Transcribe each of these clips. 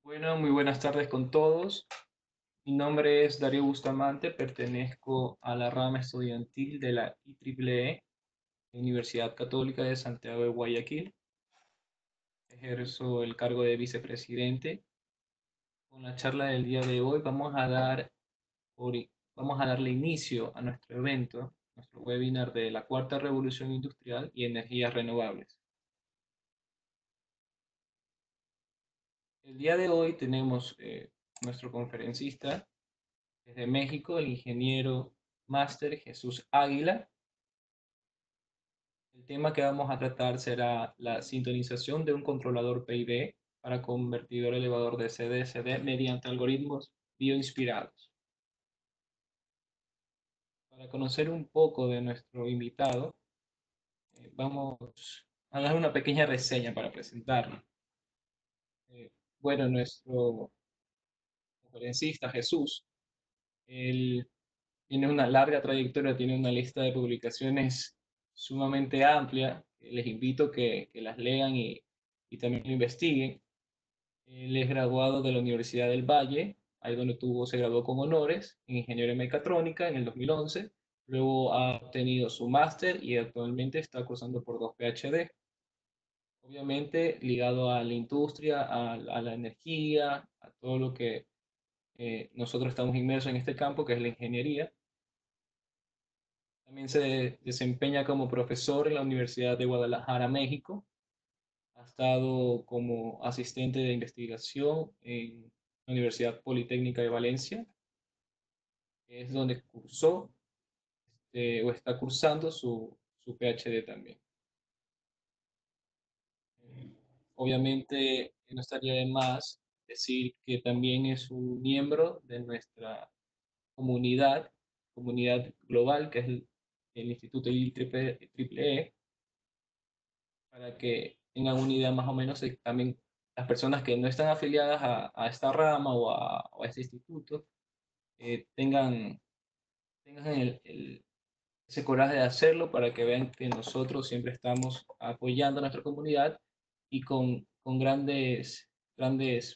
Bueno, muy buenas tardes con todos. Mi nombre es Darío Bustamante, pertenezco a la rama estudiantil de la IEEE, Universidad Católica de Santiago de Guayaquil. Ejerzo el cargo de vicepresidente. Con la charla del día de hoy vamos a darle inicio a nuestro evento, nuestro webinar de la Cuarta Revolución Industrial y Energías Renovables. El día de hoy tenemos nuestro conferencista desde México, el ingeniero máster Jesús Águila. El tema que vamos a tratar será la sintonización de un controlador PID para convertidor elevador de CD-CD mediante algoritmos bioinspirados. Para conocer un poco de nuestro invitado, vamos a dar una pequeña reseña para presentarlo. Eh, bueno, nuestro conferencista Jesús, él tiene una larga trayectoria, tiene una lista de publicaciones sumamente amplia. Les invito que las lean y también lo investiguen. Él es graduado de la Universidad del Valle, ahí donde se graduó con honores en Ingeniería Mecatrónica en el 2011. Luego ha obtenido su máster y actualmente está cursando por 2 PhD. Obviamente ligado a la industria, a la energía, a todo lo que nosotros estamos inmersos en este campo, que es la ingeniería. También se desempeña como profesor en la Universidad de Guadalajara, México. Ha estado como asistente de investigación en la Universidad Politécnica de Valencia, que es donde cursó o está cursando su PhD también. Obviamente, no estaría de más decir que también es un miembro de nuestra comunidad, comunidad global, que es el Instituto IEEE, para que tengan una idea más o menos de también las personas que no están afiliadas a esta rama o a este instituto tengan, tengan ese coraje de hacerlo para que vean que nosotros siempre estamos apoyando a nuestra comunidad y con grandes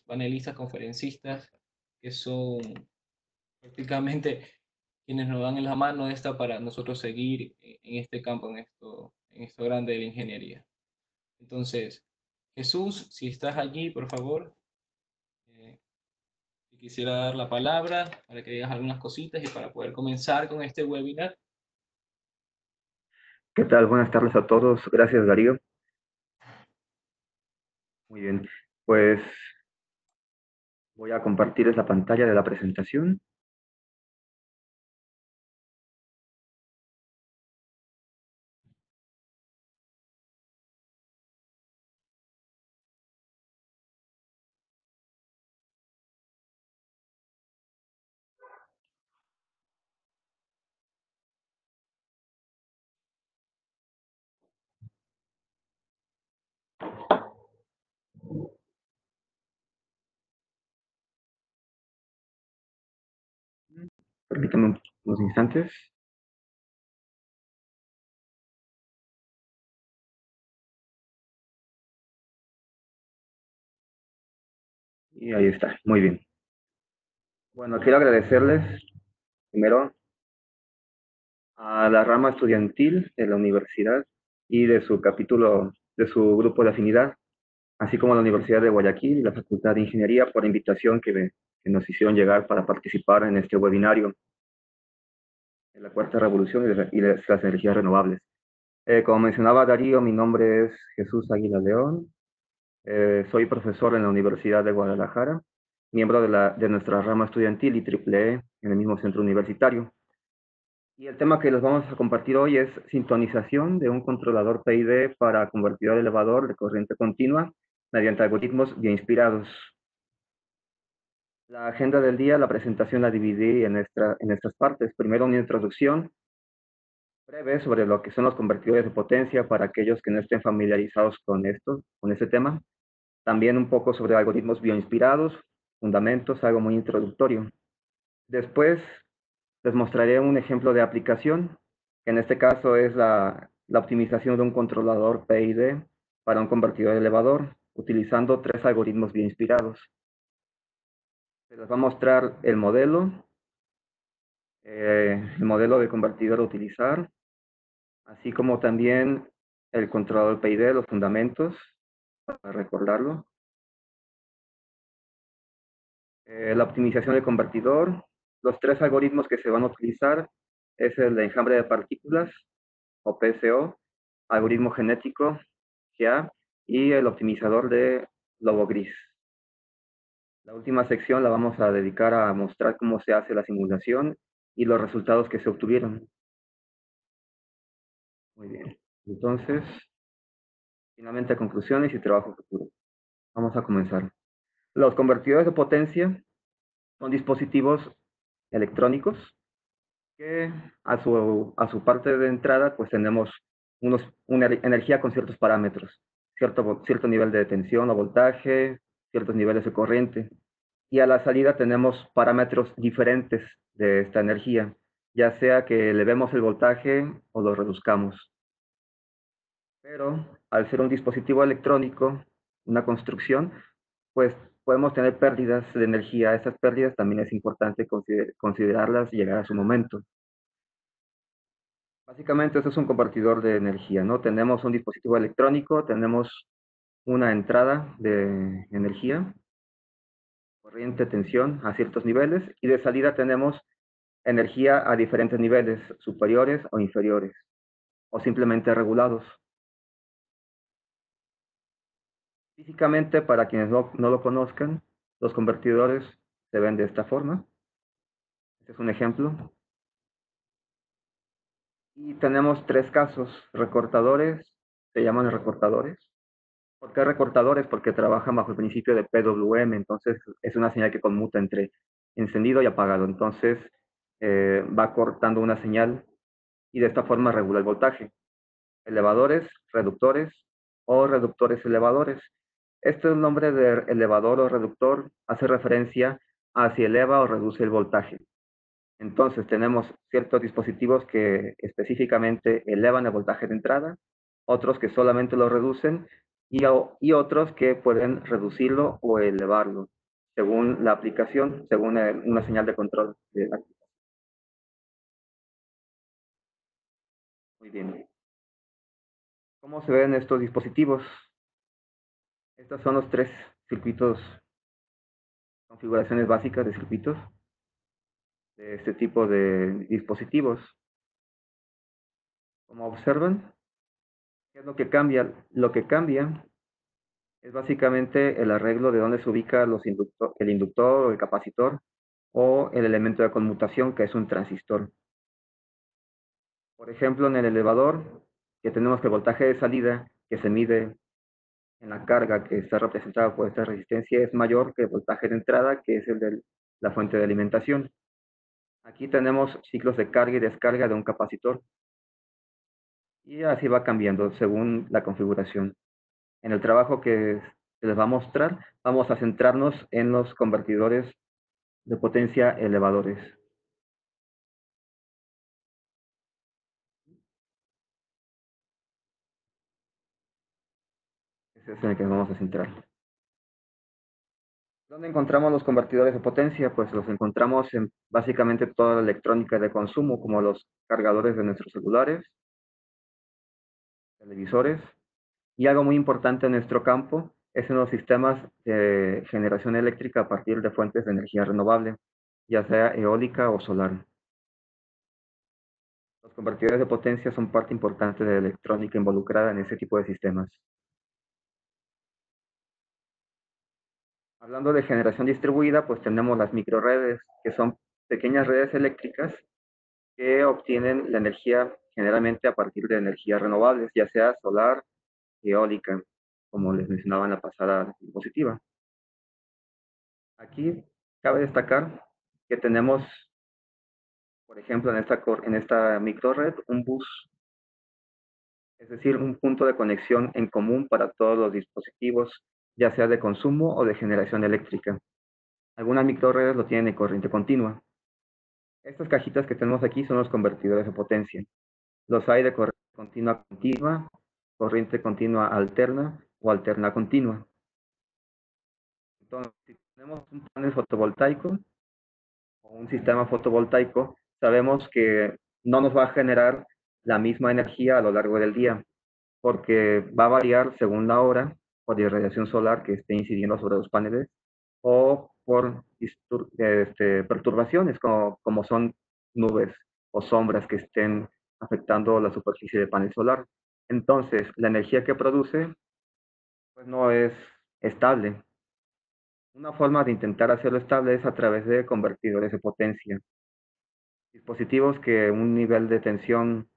panelistas, conferencistas, que son prácticamente quienes nos dan en la mano esta para nosotros seguir en este campo, en esto grande de la ingeniería. Entonces, Jesús, si estás allí, por favor, eh, te quisiera dar la palabra para que digas algunas cositas y para poder comenzar con este webinar. ¿Qué tal? Buenas tardes a todos. Gracias, Darío. Muy bien. Pues voy a compartirles la pantalla de la presentación. Permítanme unos instantes. Y ahí está. Muy bien. Bueno, quiero agradecerles primero a la rama estudiantil de la universidad y de su capítulo, de su grupo de afinidad, así como a la Universidad de Guayaquil y la Facultad de Ingeniería por la invitación que nos hicieron llegar para participar en este webinario de la Cuarta Revolución y las energías renovables. Como mencionaba Darío, mi nombre es Jesús Águila León. Soy profesor en la Universidad de Guadalajara, miembro de nuestra rama estudiantil IEEE en el mismo centro universitario. Y el tema que les vamos a compartir hoy es sintonización de un controlador PID para convertidor elevador de corriente continua mediante algoritmos bioinspirados. La agenda del día, la presentación la dividí en estas partes. Primero, una introducción breve sobre lo que son los convertidores de potencia para aquellos que no estén familiarizados con este tema. También un poco sobre algoritmos bioinspirados, fundamentos, algo muy introductorio. Después les mostraré un ejemplo de aplicación, que en este caso es la optimización de un controlador PID para un convertidor elevador, utilizando 3 algoritmos bioinspirados. Se les va a mostrar el modelo de convertidor a utilizar, así como también el controlador PID, los fundamentos, para recordarlo. La optimización del convertidor. Los tres algoritmos que se van a utilizar es el de enjambre de partículas, o PSO, algoritmo genético, GA, y el optimizador de lobo gris. La última sección la vamos a dedicar a mostrar cómo se hace la simulación y los resultados que se obtuvieron. Muy bien. Entonces, finalmente, conclusiones y trabajo futuro. Vamos a comenzar. Los convertidores de potencia son dispositivos electrónicos que a su parte de entrada pues tenemos una energía con ciertos parámetros, cierto nivel de tensión o voltaje, ciertos niveles de corriente. Y a la salida tenemos parámetros diferentes de esta energía, ya sea que elevemos el voltaje o lo reduzcamos. Pero al ser un dispositivo electrónico, una construcción, pues podemos tener pérdidas de energía. Esas pérdidas también es importante considerarlas y llegar a su momento. Básicamente, esto es un convertidor de energía, ¿no? Tenemos un dispositivo electrónico, tenemos una entrada de energía, corriente, tensión a ciertos niveles, y de salida tenemos energía a diferentes niveles, superiores o inferiores, o simplemente regulados. Físicamente, para quienes no lo conozcan, los convertidores se ven de esta forma. Este es un ejemplo. Y tenemos tres casos. Recortadores, se llaman recortadores. ¿Por qué recortadores? Porque trabajan bajo el principio de PWM, entonces es una señal que conmuta entre encendido y apagado. Entonces va cortando una señal y de esta forma regula el voltaje. Elevadores, reductores o reductores elevadores. Este nombre de elevador o reductor hace referencia a si eleva o reduce el voltaje. Entonces tenemos ciertos dispositivos que específicamente elevan el voltaje de entrada, otros que solamente lo reducen y otros que pueden reducirlo o elevarlo según la aplicación, según una señal de control de la aplicación. Muy bien. ¿Cómo se ven estos dispositivos? Estos son los tres circuitos, configuraciones básicas de circuitos de este tipo de dispositivos. Como observan, ¿qué es lo que cambia? Lo que cambia es básicamente el arreglo de dónde se ubica el inductor o el capacitor o el elemento de conmutación, que es un transistor. Por ejemplo, en el elevador, que tenemos que el voltaje de salida, que se mide en la carga que está representada por esta resistencia, es mayor que el voltaje de entrada, que es el de la fuente de alimentación. Aquí tenemos ciclos de carga y descarga de un capacitor. Y así va cambiando según la configuración. En el trabajo que se les va a mostrar, vamos a centrarnos en los convertidores de potencia elevadores. Ese es en el que nos vamos a centrar. ¿Dónde encontramos los convertidores de potencia? Pues los encontramos en básicamente toda la electrónica de consumo, como los cargadores de nuestros celulares, televisores, y algo muy importante en nuestro campo es en los sistemas de generación eléctrica a partir de fuentes de energía renovable, ya sea eólica o solar. Los convertidores de potencia son parte importante de la electrónica involucrada en ese tipo de sistemas. Hablando de generación distribuida, pues tenemos las microredes, que son pequeñas redes eléctricas que obtienen la energía generalmente a partir de energías renovables, ya sea solar, eólica, como les mencionaba en la pasada diapositiva. Aquí cabe destacar que tenemos, por ejemplo, en esta microred, un bus, es decir, un punto de conexión en común para todos los dispositivos, ya sea de consumo o de generación eléctrica. Algunas microredes lo tienen en corriente continua. Estas cajitas que tenemos aquí son los convertidores de potencia. Los hay de continua, corriente continua alterna o alterna continua. Entonces, tenemos un panel fotovoltaico o un sistema fotovoltaico, sabemos que no nos va a generar la misma energía a lo largo del día, porque va a variar según la hora por irradiación solar que esté incidiendo sobre los paneles o por perturbaciones como son nubes o sombras que estén afectando la superficie del panel solar. Entonces, la energía que produce pues no es estable. Una forma de intentar hacerlo estable es a través de convertidores de potencia, dispositivos que un nivel de tensión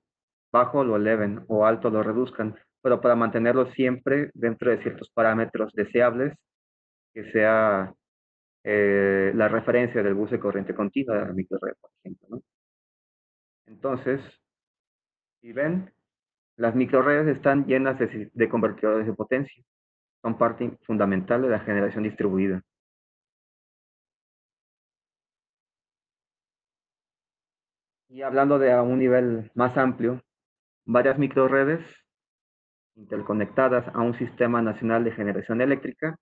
bajo lo eleven o alto lo reduzcan, pero para mantenerlo siempre dentro de ciertos parámetros deseables, que sea la referencia del bus de corriente continua de la microred, por ejemplo, ¿no? Entonces, si ven, las microredes están llenas de convertidores de potencia. Son parte fundamental de la generación distribuida. Y hablando de a un nivel más amplio, varias microredes interconectadas a un sistema nacional de generación eléctrica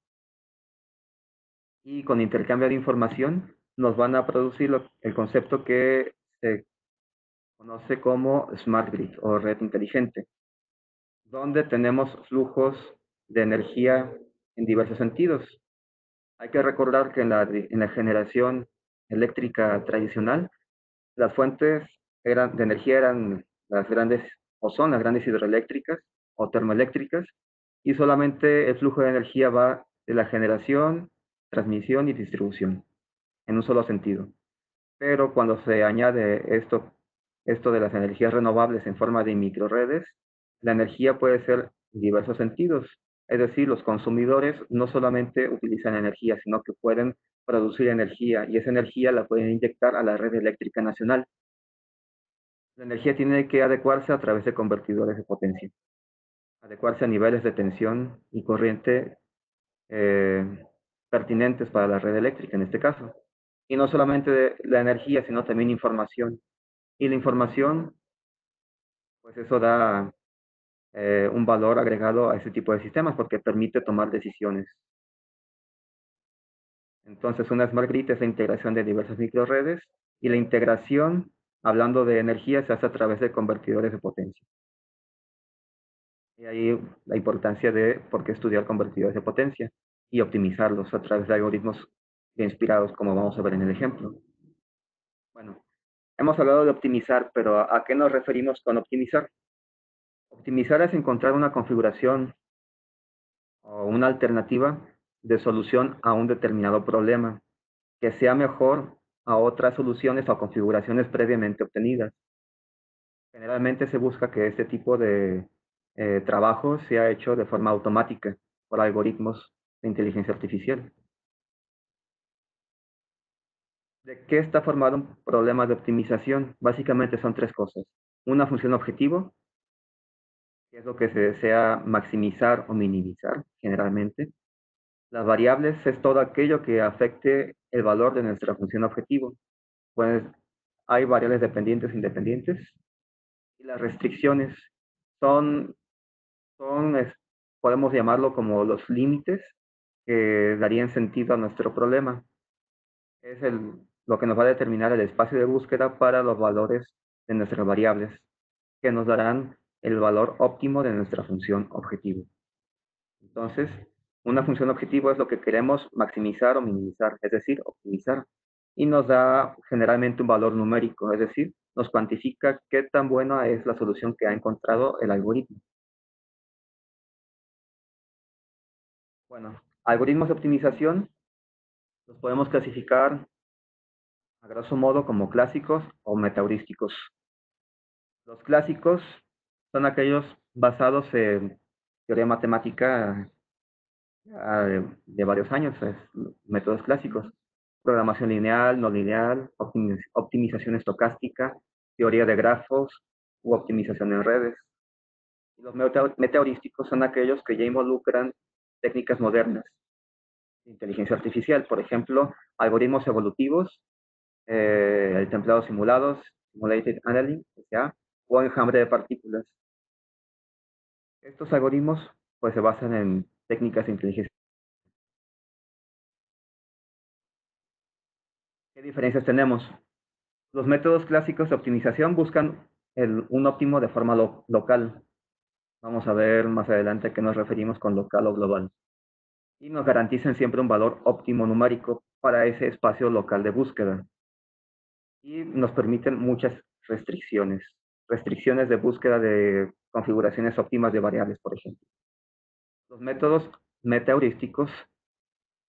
y con intercambio de información nos van a producir el concepto que se conoce como Smart Grid o red inteligente, donde tenemos flujos de energía en diversos sentidos. Hay que recordar que en la generación eléctrica tradicional, las fuentes de energía eran las grandes, o son las grandes hidroeléctricas o termoeléctricas, y solamente el flujo de energía va de la generación, transmisión y distribución, en un solo sentido. Pero cuando se añade esto de las energías renovables en forma de microredes, la energía puede ser en diversos sentidos. Es decir, los consumidores no solamente utilizan energía, sino que pueden producir energía y esa energía la pueden inyectar a la red eléctrica nacional. La energía tiene que adecuarse a través de convertidores de potencia, adecuarse a niveles de tensión y corriente eh, pertinentes para la red eléctrica en este caso. Y no solamente la energía, sino también información. Y la información, pues eso da un valor agregado a ese tipo de sistemas porque permite tomar decisiones. Entonces, una Smart Grid es la integración de diversas microredes y la integración, hablando de energía, se hace a través de convertidores de potencia. Y ahí la importancia de por qué estudiar convertidores de potencia y optimizarlos a través de algoritmos inspirados, como vamos a ver en el ejemplo. Bueno, hemos hablado de optimizar, pero ¿a qué nos referimos con optimizar? Optimizar es encontrar una configuración o una alternativa de solución a un determinado problema que sea mejor a otras soluciones o configuraciones previamente obtenidas. Generalmente se busca que este tipo de trabajo sea hecho de forma automática por algoritmos de inteligencia artificial. ¿De qué está formado un problema de optimización? Básicamente son tres cosas. Una función objetivo, que es lo que se desea maximizar o minimizar generalmente. Las variables es todo aquello que afecte el valor de nuestra función objetivo. Pues hay variables dependientes e independientes. Y las restricciones son, son, podemos llamarlo como los límites que darían sentido a nuestro problema. Es lo que nos va a determinar el espacio de búsqueda para los valores de nuestras variables, que nos darán el valor óptimo de nuestra función objetivo. Entonces, una función objetivo es lo que queremos maximizar o minimizar, es decir, optimizar. Y nos da generalmente un valor numérico, es decir, nos cuantifica qué tan buena es la solución que ha encontrado el algoritmo. Bueno, algoritmos de optimización los podemos clasificar a grosso modo como clásicos o metaheurísticos. Los clásicos son aquellos basados en teoría matemática de varios años, métodos clásicos, programación lineal, no lineal, optimización estocástica, teoría de grafos u optimización en redes. Y los metaheurísticos son aquellos que ya involucran técnicas modernas de inteligencia artificial, por ejemplo, algoritmos evolutivos, el templado simulados, simulated annealing, o enjambre de partículas. Estos algoritmos pues se basan en técnicas de inteligencia ¿Qué diferencias tenemos? Los métodos clásicos de optimización buscan un óptimo de forma local. Vamos a ver más adelante a qué nos referimos con local o global. Y nos garantizan siempre un valor óptimo numérico para ese espacio local de búsqueda. Y nos permiten muchas restricciones. Restricciones de búsqueda de configuraciones óptimas de variables, por ejemplo. Los métodos metaheurísticos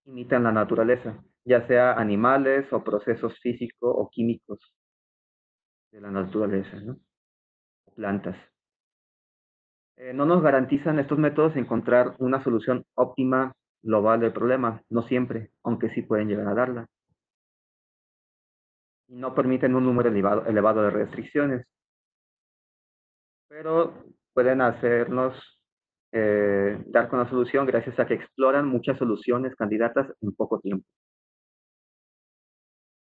imitan la naturaleza, ya sea animales o procesos físicos o químicos de la naturaleza, ¿no? Plantas. No nos garantizan estos métodos encontrar una solución óptima global del problema, no siempre, aunque sí pueden llegar a darla. Y no permiten un número elevado de restricciones, pero pueden hacernos dar con la solución gracias a que exploran muchas soluciones candidatas en poco tiempo.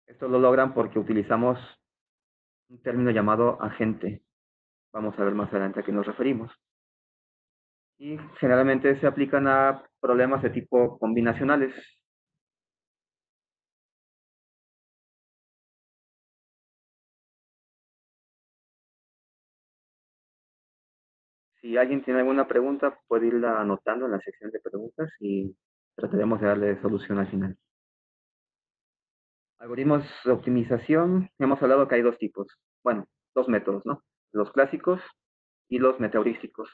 Esto lo logran porque utilizamos un término llamado agente. Vamos a ver más adelante a qué nos referimos. Y generalmente se aplican a problemas de tipo combinacionales. Si alguien tiene alguna pregunta, puede irla anotando en la sección de preguntas y trataremos de darle solución al final. Algoritmos de optimización, hemos hablado que hay dos tipos. Bueno, dos métodos, ¿no? Los clásicos y los metaheurísticos.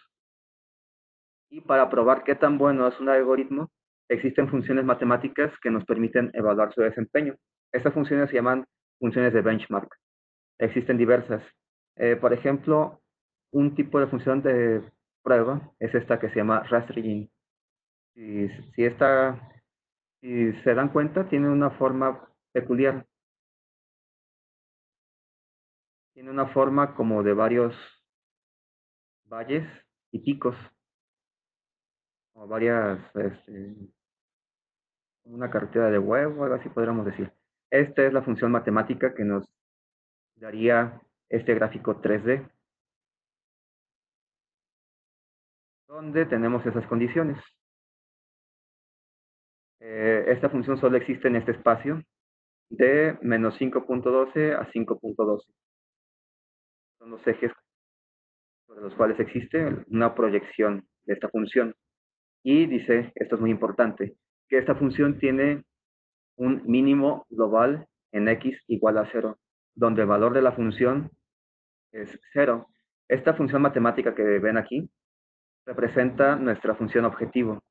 Y para probar qué tan bueno es un algoritmo, existen funciones matemáticas que nos permiten evaluar su desempeño. Estas funciones se llaman funciones de benchmark. Existen diversas. Por ejemplo, un tipo de función de prueba es esta que se llama rastrelling. Si, si se dan cuenta, tiene una forma peculiar. Tiene una forma como de varios valles y picos, o varias, una cartera de huevo, algo así podríamos decir. Esta es la función matemática que nos daría este gráfico 3D, donde tenemos esas condiciones. Esta función solo existe en este espacio de menos 5.12 a 5.12. Son los ejes sobre los cuales existe una proyección de esta función. Y dice, esto es muy importante, que esta función tiene un mínimo global en x igual a 0, donde el valor de la función es 0. Esta función matemática que ven aquí representa nuestra función objetivo.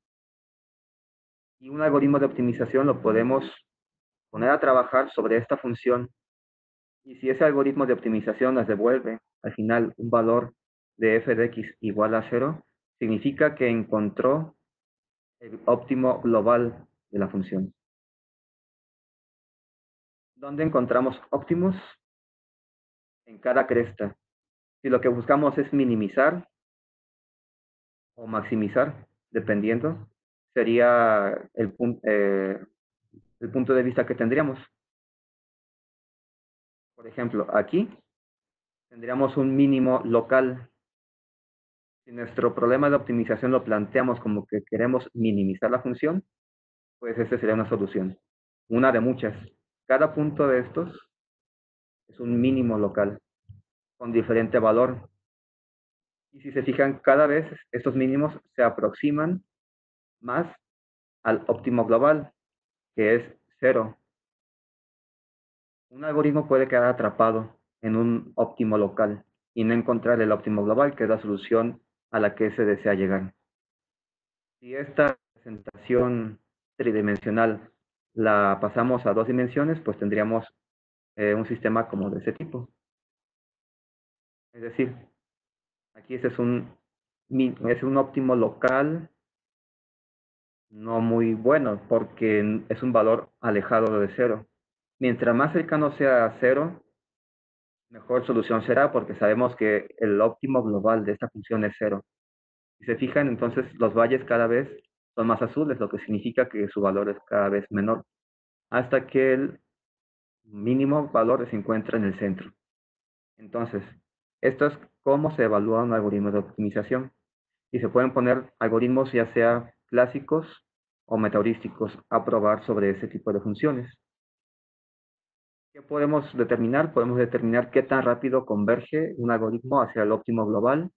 Y un algoritmo de optimización lo podemos poner a trabajar sobre esta función. Y si ese algoritmo de optimización nos devuelve al final un valor de f de x igual a 0, significa que encontró el óptimo global de la función. ¿Dónde encontramos óptimos? En cada cresta. Si lo que buscamos es minimizar o maximizar, dependiendo, sería el punto de vista que tendríamos. Por ejemplo, aquí tendríamos un mínimo local. Si nuestro problema de optimización lo planteamos como que queremos minimizar la función, pues esta sería una solución. Una de muchas. Cada punto de estos es un mínimo local con diferente valor. Y si se fijan, cada vez estos mínimos se aproximan más al óptimo global, que es 0. Un algoritmo puede quedar atrapado en un óptimo local y no encontrar el óptimo global, que es la solución a la que se desea llegar. Si esta presentación tridimensional la pasamos a dos dimensiones, pues tendríamos un sistema como de ese tipo. Es decir, aquí ese es un óptimo local no muy bueno porque es un valor alejado de 0. Mientras más cercano sea a 0, mejor solución será porque sabemos que el óptimo global de esta función es 0. Si se fijan, entonces los valles cada vez son más azules, lo que significa que su valor es cada vez menor, hasta que el mínimo valor se encuentra en el centro. Entonces, esto es cómo se evalúa un algoritmo de optimización. Y se pueden poner algoritmos ya sea clásicos o metaheurísticos a probar sobre ese tipo de funciones. ¿Qué podemos determinar? Podemos determinar qué tan rápido converge un algoritmo hacia el óptimo global,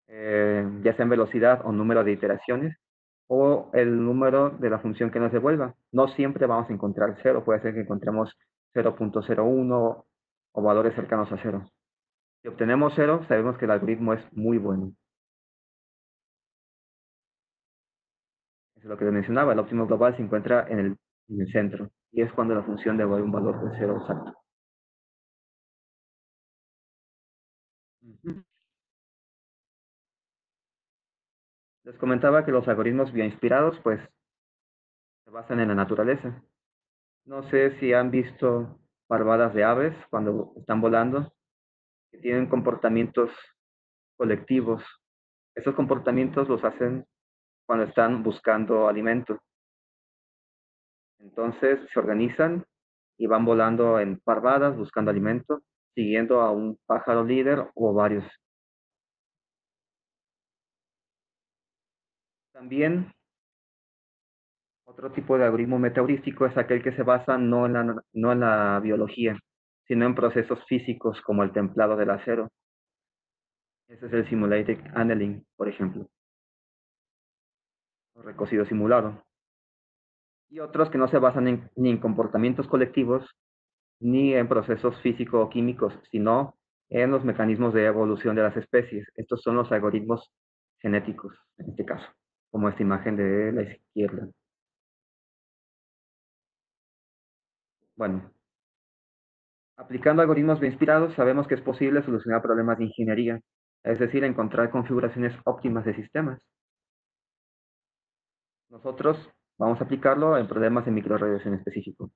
ya sea en velocidad o número de iteraciones, o el número de la función que nos devuelva. No siempre vamos a encontrar cero, puede ser que encontremos 0.01 o valores cercanos a cero. Si obtenemos cero, sabemos que el algoritmo es muy bueno. Eso es lo que les mencionaba, el óptimo global se encuentra en el centro, y es cuando la función devuelve un valor de cero exacto. Ujú. Les comentaba que los algoritmos bioinspirados, pues, se basan en la naturaleza. No sé si han visto parvadas de aves cuando están volando, que tienen comportamientos colectivos. Esos comportamientos los hacen cuando están buscando alimento. Entonces se organizan y van volando en parvadas buscando alimento, siguiendo a un pájaro líder o varios. También otro tipo de algoritmo metaheurístico es aquel que se basa no en la biología, sino en procesos físicos como el templado del acero. Ese es el simulated annealing, por ejemplo, o recocido simulado. Y otros que no se basan ni en comportamientos colectivos ni en procesos físico-químicos, sino en los mecanismos de evolución de las especies. Estos son los algoritmos genéticos, en este caso, como esta imagen de la izquierda. Bueno, aplicando algoritmos bien inspirados, sabemos que es posible solucionar problemas de ingeniería, es decir, encontrar configuraciones óptimas de sistemas. Nosotros vamos a aplicarlo en problemas de microredes en específico.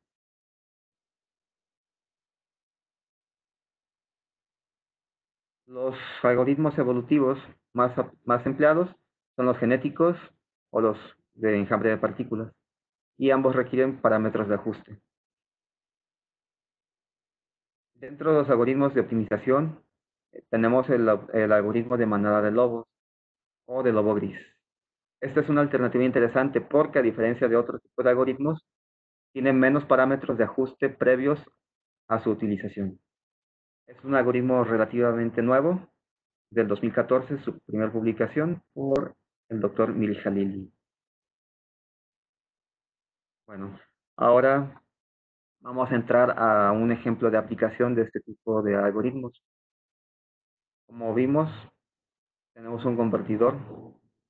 Los algoritmos evolutivos más empleados son los genéticos o los de enjambre de partículas, y ambos requieren parámetros de ajuste. Dentro de los algoritmos de optimización, tenemos el algoritmo de manada de lobos o de lobo gris. Esta es una alternativa interesante porque, a diferencia de otros tipos de algoritmos, tiene menos parámetros de ajuste previos a su utilización. Es un algoritmo relativamente nuevo, del 2014, su primera publicación por el doctor Miljalili. Bueno, ahora vamos a entrar a un ejemplo de aplicación de este tipo de algoritmos. Como vimos, tenemos un convertidor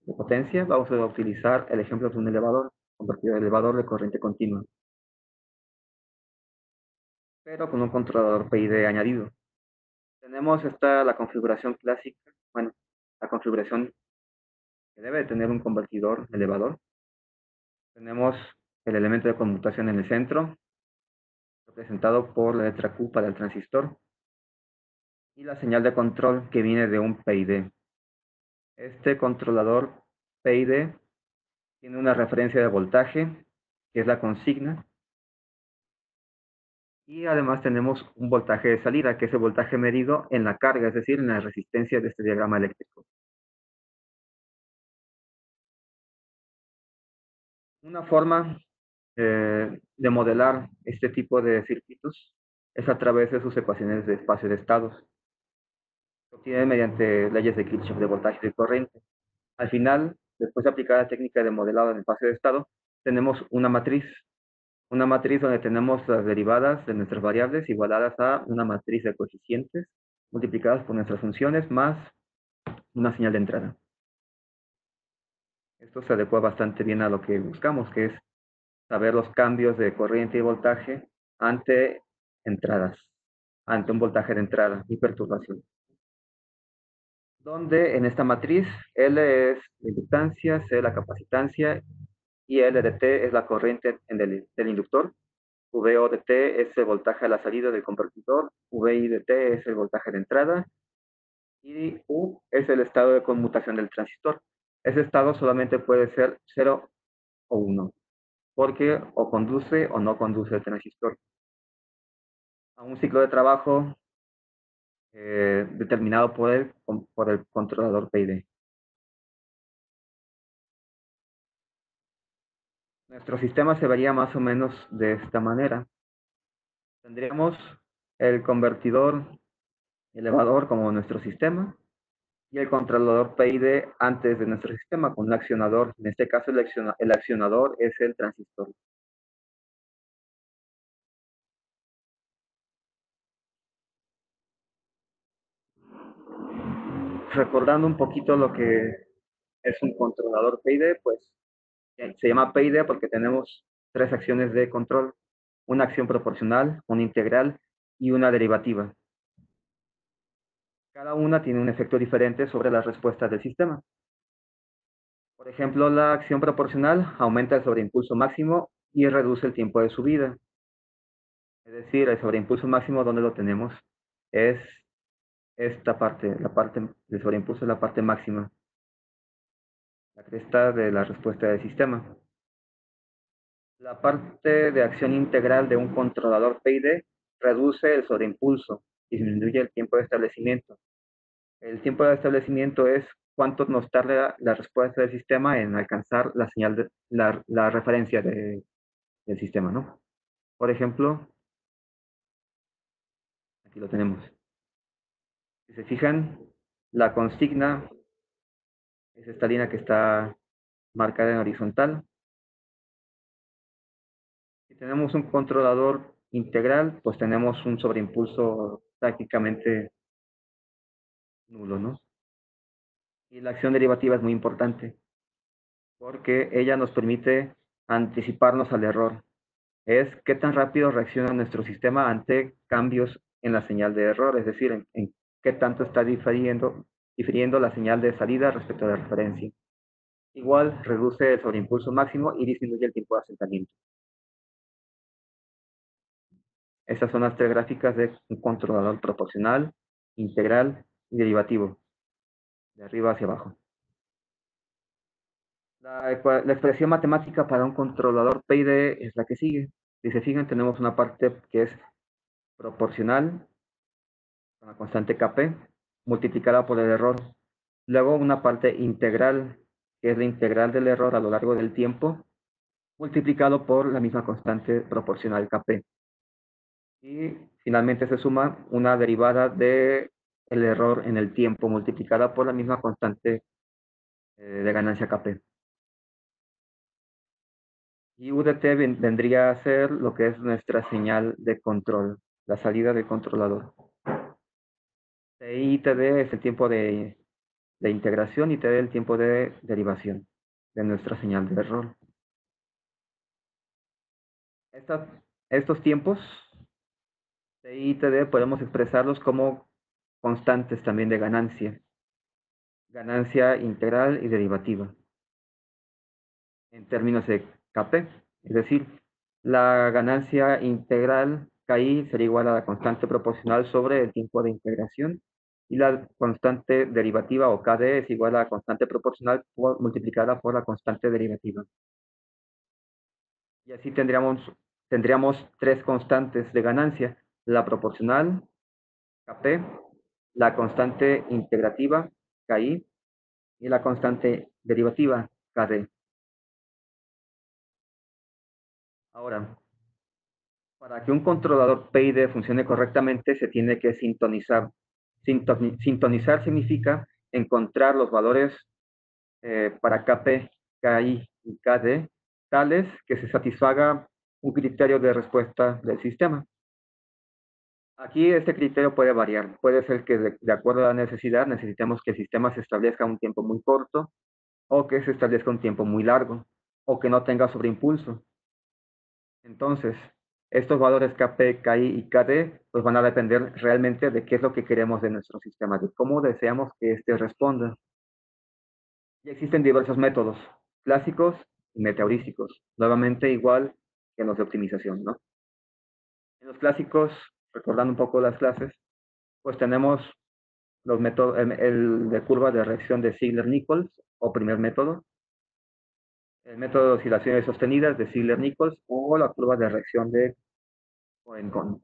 de potencia. Vamos a utilizar el ejemplo de un elevador, convertidor de elevador de corriente continua, pero con un controlador PID añadido. Tenemos la configuración clásica, bueno, la configuración que debe tener un convertidor elevador. Tenemos el elemento de conmutación en el centro, representado por la letra Q para el transistor, y la señal de control que viene de un PID. Este controlador PID tiene una referencia de voltaje, que es la consigna, y además tenemos un voltaje de salida, que es el voltaje medido en la carga, es decir, en la resistencia de este diagrama eléctrico. Una forma de modelar este tipo de circuitos es a través de sus ecuaciones de espacio de estados. Se obtiene mediante leyes de Kirchhoff de voltaje y de corriente. Al final, después de aplicar la técnica de modelado en el espacio de estado, tenemos una matriz donde tenemos las derivadas de nuestras variables igualadas a una matriz de coeficientes multiplicadas por nuestras funciones más una señal de entrada. Esto se adecua bastante bien a lo que buscamos, que es saber los cambios de corriente y voltaje ante entradas, ante un voltaje de entrada y perturbación. Donde en esta matriz L es la inductancia, C la capacitancia y L de T es la corriente del inductor. VO de T es el voltaje a la salida del convertidor, VI de T es el voltaje de entrada y U es el estado de conmutación del transistor. Ese estado solamente puede ser 0 o 1, porque o conduce o no conduce el transistor a un ciclo de trabajo determinado por el controlador PID. . Nuestro sistema se vería más o menos de esta manera. Tendríamos el convertidor elevador como nuestro sistema y el controlador PID antes de nuestro sistema con un accionador. En este caso, el accionador es el transistor. Recordando un poquito lo que es un controlador PID, pues se llama PID porque tenemos tres acciones de control: una acción proporcional, una integral y una derivativa. Cada una tiene un efecto diferente sobre las respuestas del sistema. Por ejemplo, la acción proporcional aumenta el sobreimpulso máximo y reduce el tiempo de subida. Es decir, el sobreimpulso máximo, ¿dónde lo tenemos? Es esta parte, la parte del sobreimpulso es la parte máxima, la cresta de la respuesta del sistema. La parte de acción integral de un controlador PID reduce el sobreimpulso, disminuye el tiempo de establecimiento. El tiempo de establecimiento es cuánto nos tarda la respuesta del sistema en alcanzar la señal de la referencia del sistema, ¿no? Por ejemplo, aquí lo tenemos. Si se fijan, la consigna es esta línea que está marcada en horizontal. Si tenemos un controlador integral, pues tenemos un sobreimpulso prácticamente nulo, ¿no? Y la acción derivativa es muy importante porque ella nos permite anticiparnos al error. Es qué tan rápido reacciona nuestro sistema ante cambios en la señal de error, es decir, en qué tanto está difiriendo la señal de salida respecto a la referencia. Igual reduce el sobreimpulso máximo y disminuye el tiempo de asentamiento. Estas son las tres gráficas de un controlador proporcional, integral y derivativo, de arriba hacia abajo. La expresión matemática para un controlador PID es la que sigue. Si se fijan, tenemos una parte que es proporcional con la constante Kp multiplicada por el error. Luego una parte integral, que es la integral del error a lo largo del tiempo, multiplicado por la misma constante proporcional Kp. Y finalmente se suma una derivada de el error en el tiempo multiplicada por la misma constante de ganancia Kp. Y UDT vendría a ser lo que es nuestra señal de control, la salida del controlador. TI y TD es el tiempo de integración y TD el tiempo de derivación de nuestra señal de error. Estos tiempos, TI y TD, podemos expresarlos como constantes también de ganancia integral y derivativa, en términos de Kp. Es decir, la ganancia integral KI sería igual a la constante proporcional sobre el tiempo de integración y la constante derivativa o KD es igual a la constante proporcional multiplicada por la constante derivativa. Y así tendríamos tres constantes de ganancia: la proporcional, Kp, la constante integrativa, Ki, y la constante derivativa, Kd. Ahora, para que un controlador PID funcione correctamente, se tiene que sintonizar. Sintonizar significa encontrar los valores para Kp, Ki y Kd tales que se satisfaga un criterio de respuesta del sistema. Aquí este criterio puede variar. Puede ser que de acuerdo a la necesidad necesitemos que el sistema se establezca un tiempo muy corto o que se establezca un tiempo muy largo o que no tenga sobreimpulso. Entonces, estos valores Kp, Ki y Kd pues van a depender realmente de qué es lo que queremos de nuestro sistema, de cómo deseamos que éste responda. Y existen diversos métodos, clásicos y metaheurísticos, nuevamente igual que en los de optimización, ¿no? En los clásicos, recordando un poco las clases, pues tenemos los métodos, el de curva de reacción de Ziegler-Nichols o primer método, el método de oscilaciones sostenidas de Ziegler-Nichols o la curva de reacción de Cohen-Cohn.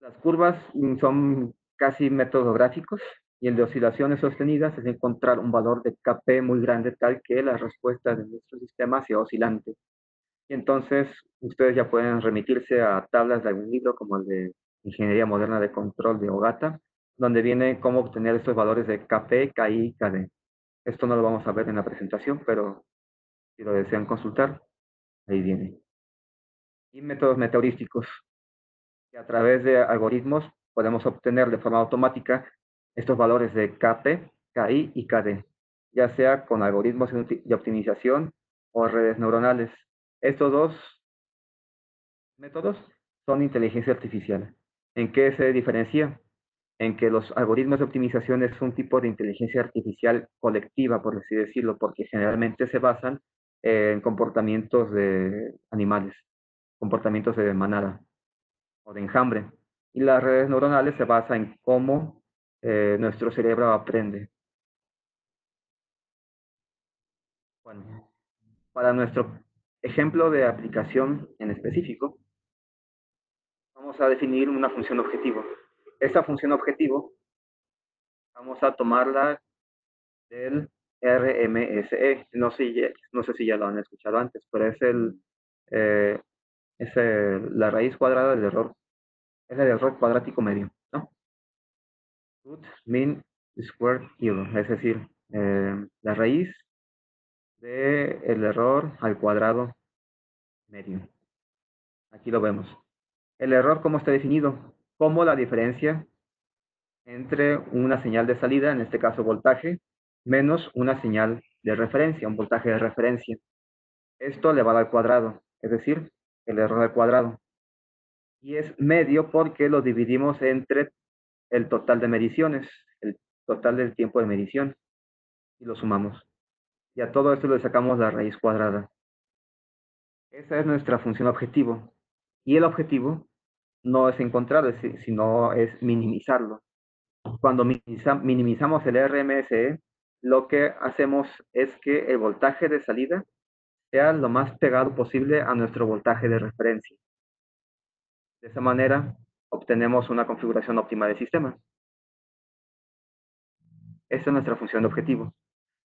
Las curvas son casi métodos gráficos y el de oscilaciones sostenidas es encontrar un valor de Kp muy grande tal que la respuesta de nuestro sistema sea oscilante. Y entonces ustedes ya pueden remitirse a tablas de algún libro como el de Ingeniería Moderna de Control de Ogata, donde viene cómo obtener estos valores de Kp, Ki y Kd. Esto no lo vamos a ver en la presentación, pero si lo desean consultar, ahí viene. Y métodos meteorísticos, que a través de algoritmos podemos obtener de forma automática estos valores de Kp, Ki y Kd, ya sea con algoritmos de optimización o redes neuronales. Estos dos métodos son inteligencia artificial. ¿En qué se diferencia? En que los algoritmos de optimización es un tipo de inteligencia artificial colectiva, por así decirlo, porque generalmente se basan en comportamientos de animales, comportamientos de manada o de enjambre. Y las redes neuronales se basan en cómo nuestro cerebro aprende. Bueno, para nuestro ejemplo de aplicación en específico, vamos a definir una función objetivo. Esta función objetivo vamos a tomarla del RMSE. No sé si ya lo han escuchado antes, pero eh, la raíz cuadrada del error. Es el error cuadrático medio, ¿no? Root mean squared error, es decir, la raíz del error al cuadrado medio. Aquí lo vemos. El error, ¿cómo está definido? Como la diferencia entre una señal de salida, en este caso voltaje, menos una señal de referencia, un voltaje de referencia. Esto elevado al cuadrado, es decir, el error al cuadrado. Y es medio porque lo dividimos entre el total de mediciones, el total del tiempo de medición, y lo sumamos. Y a todo esto le sacamos la raíz cuadrada. Esa es nuestra función objetivo. Y el objetivo no es encontrarlo, sino es minimizarlo. Cuando minimizamos el RMSE, lo que hacemos es que el voltaje de salida sea lo más pegado posible a nuestro voltaje de referencia. De esa manera, obtenemos una configuración óptima del sistema. Esta es nuestra función de objetivo.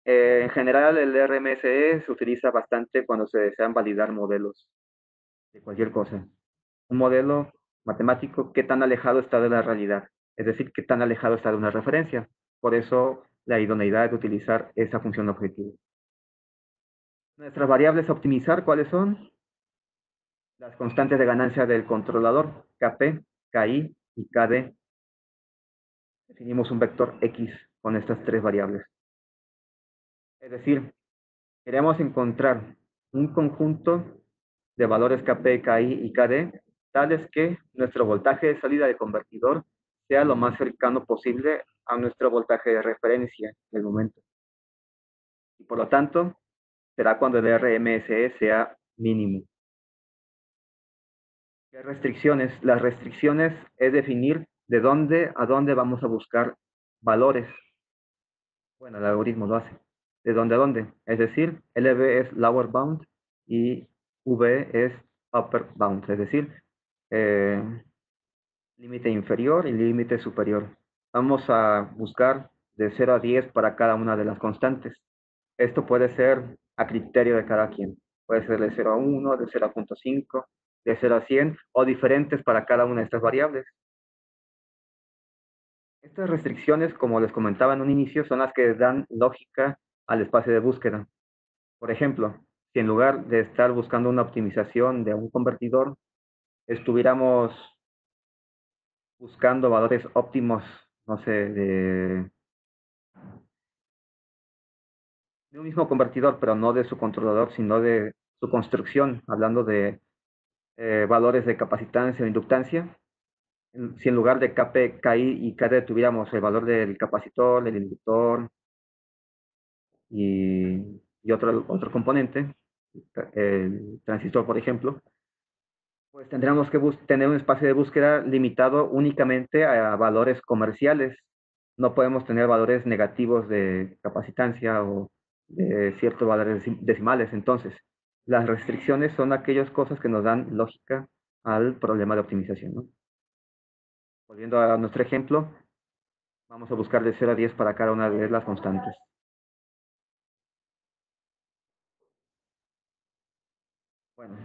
En general, el RMSE se utiliza bastante cuando se desean validar modelos de cualquier cosa. Un modelo matemático, ¿qué tan alejado está de la realidad? Es decir, ¿qué tan alejado está de una referencia? Por eso, la idoneidad de utilizar esa función de objetivo. Nuestras variables a optimizar, ¿cuáles son? Las constantes de ganancia del controlador, Kp, Ki y Kd. Definimos un vector X con estas tres variables. Es decir, queremos encontrar un conjunto de valores Kp, Ki y Kd, tales que nuestro voltaje de salida de convertidor sea lo más cercano posible a nuestro voltaje de referencia del momento. Y por lo tanto, será cuando el RMSE sea mínimo. ¿Qué restricciones? Las restricciones es definir de dónde a dónde vamos a buscar valores. Bueno, el algoritmo lo hace. ¿De dónde a dónde? Es decir, LB es lower bound y V es upper bound, es decir, eh, límite inferior y límite superior. Vamos a buscar de 0 a 10 para cada una de las constantes. Esto puede ser a criterio de cada quien. Puede ser de 0 a 1, de 0.5, de 0 a 100 o diferentes para cada una de estas variables. Estas restricciones, como les comentaba en un inicio, son las que dan lógica al espacio de búsqueda. Por ejemplo, si en lugar de estar buscando una optimización de un convertidor, estuviéramos buscando valores óptimos, no sé, de un mismo convertidor, pero no de su controlador, sino de su construcción, hablando de valores de capacitancia o inductancia. Si en lugar de Kp, Ki y Kd tuviéramos el valor del capacitor, del inductor y otro componente, el transistor, por ejemplo, pues tendríamos que tener un espacio de búsqueda limitado únicamente a valores comerciales. No podemos tener valores negativos de capacitancia o de ciertos valores decimales. Entonces, las restricciones son aquellas cosas que nos dan lógica al problema de optimización, ¿no? Volviendo a nuestro ejemplo, vamos a buscar de 0 a 10 para cada una de las constantes. Bueno,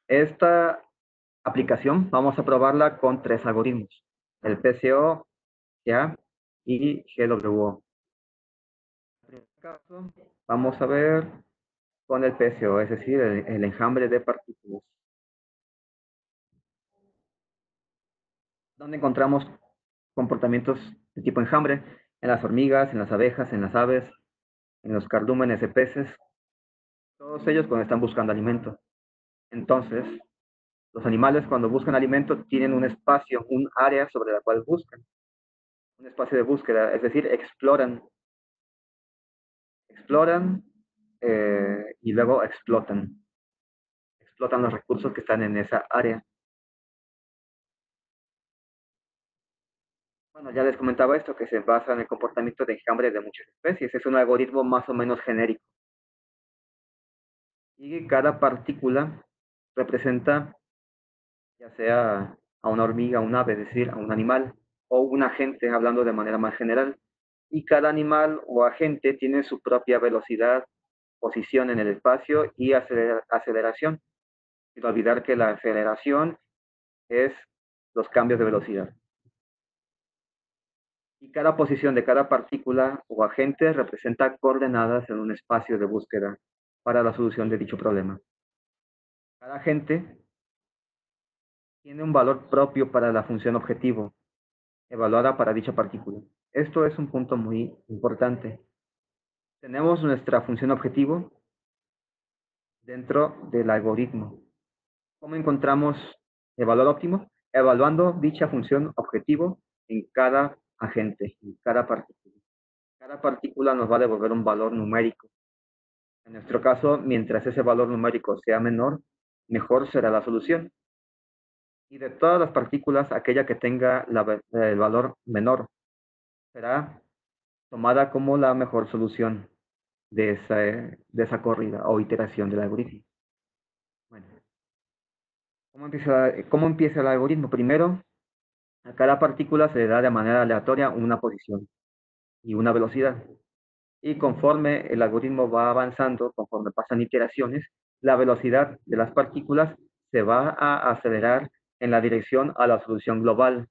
Esta aplicación vamos a probarla con 3 algoritmos, el PCO, GA y GWO. En este caso, vamos a ver con el PCO, es decir, el enjambre de partículas, donde encontramos comportamientos de tipo enjambre en las hormigas, en las abejas, en las aves, en los cardúmenes de peces, todos ellos cuando están buscando alimento. Entonces, los animales cuando buscan alimento tienen un espacio, un área sobre la cual buscan, un espacio de búsqueda, es decir, exploran y luego explotan los recursos que están en esa área. Bueno, ya les comentaba esto, que se basa en el comportamiento de enjambre de muchas especies. Es un algoritmo más o menos genérico. Y cada partícula representa ya sea a una hormiga, a un ave, es decir, a un animal, o un agente, hablando de manera más general. Y cada animal o agente tiene su propia velocidad, posición en el espacio y aceleración. Sin olvidar que la aceleración es los cambios de velocidad. Y cada posición de cada partícula o agente representa coordenadas en un espacio de búsqueda para la solución de dicho problema. Cada agente tiene un valor propio para la función objetivo, evaluada para dicha partícula. Esto es un punto muy importante. Tenemos nuestra función objetivo dentro del algoritmo. ¿Cómo encontramos el valor óptimo? Evaluando dicha función objetivo en cada agente, en cada partícula. Cada partícula nos va a devolver un valor numérico. En nuestro caso, mientras ese valor numérico sea menor, mejor será la solución. Y de todas las partículas, aquella que tenga el valor menor será tomada como la mejor solución de esa corrida o iteración del algoritmo. Bueno, ¿cómo empieza el algoritmo? Primero, a cada partícula se le da de manera aleatoria una posición y una velocidad. Y conforme el algoritmo va avanzando, conforme pasan iteraciones, la velocidad de las partículas se va a acelerar en la dirección a la solución global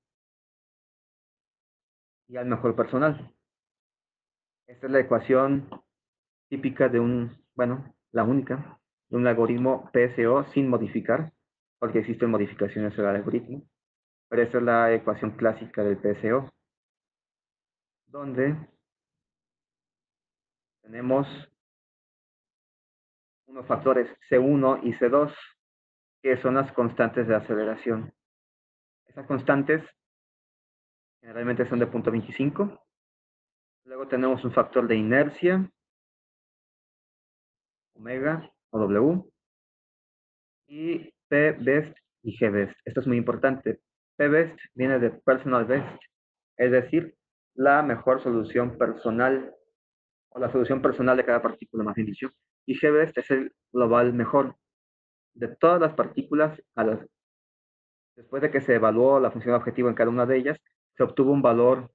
y al mejor personal. Esta es la ecuación típica de la única, de un algoritmo PSO sin modificar, porque existen modificaciones al algoritmo, pero esta es la ecuación clásica del PSO, donde tenemos unos factores C1 y C2, que son las constantes de aceleración. Esas constantes generalmente son de 0.25. Luego tenemos un factor de inercia, omega o W, y P-best y G-best. Esto es muy importante. P-best viene de personal best, es decir, la mejor solución personal, o la solución personal de cada partícula, más bien dicho. Y G-best es el global mejor. De todas las partículas, después de que se evaluó la función objetivo en cada una de ellas, se obtuvo un valor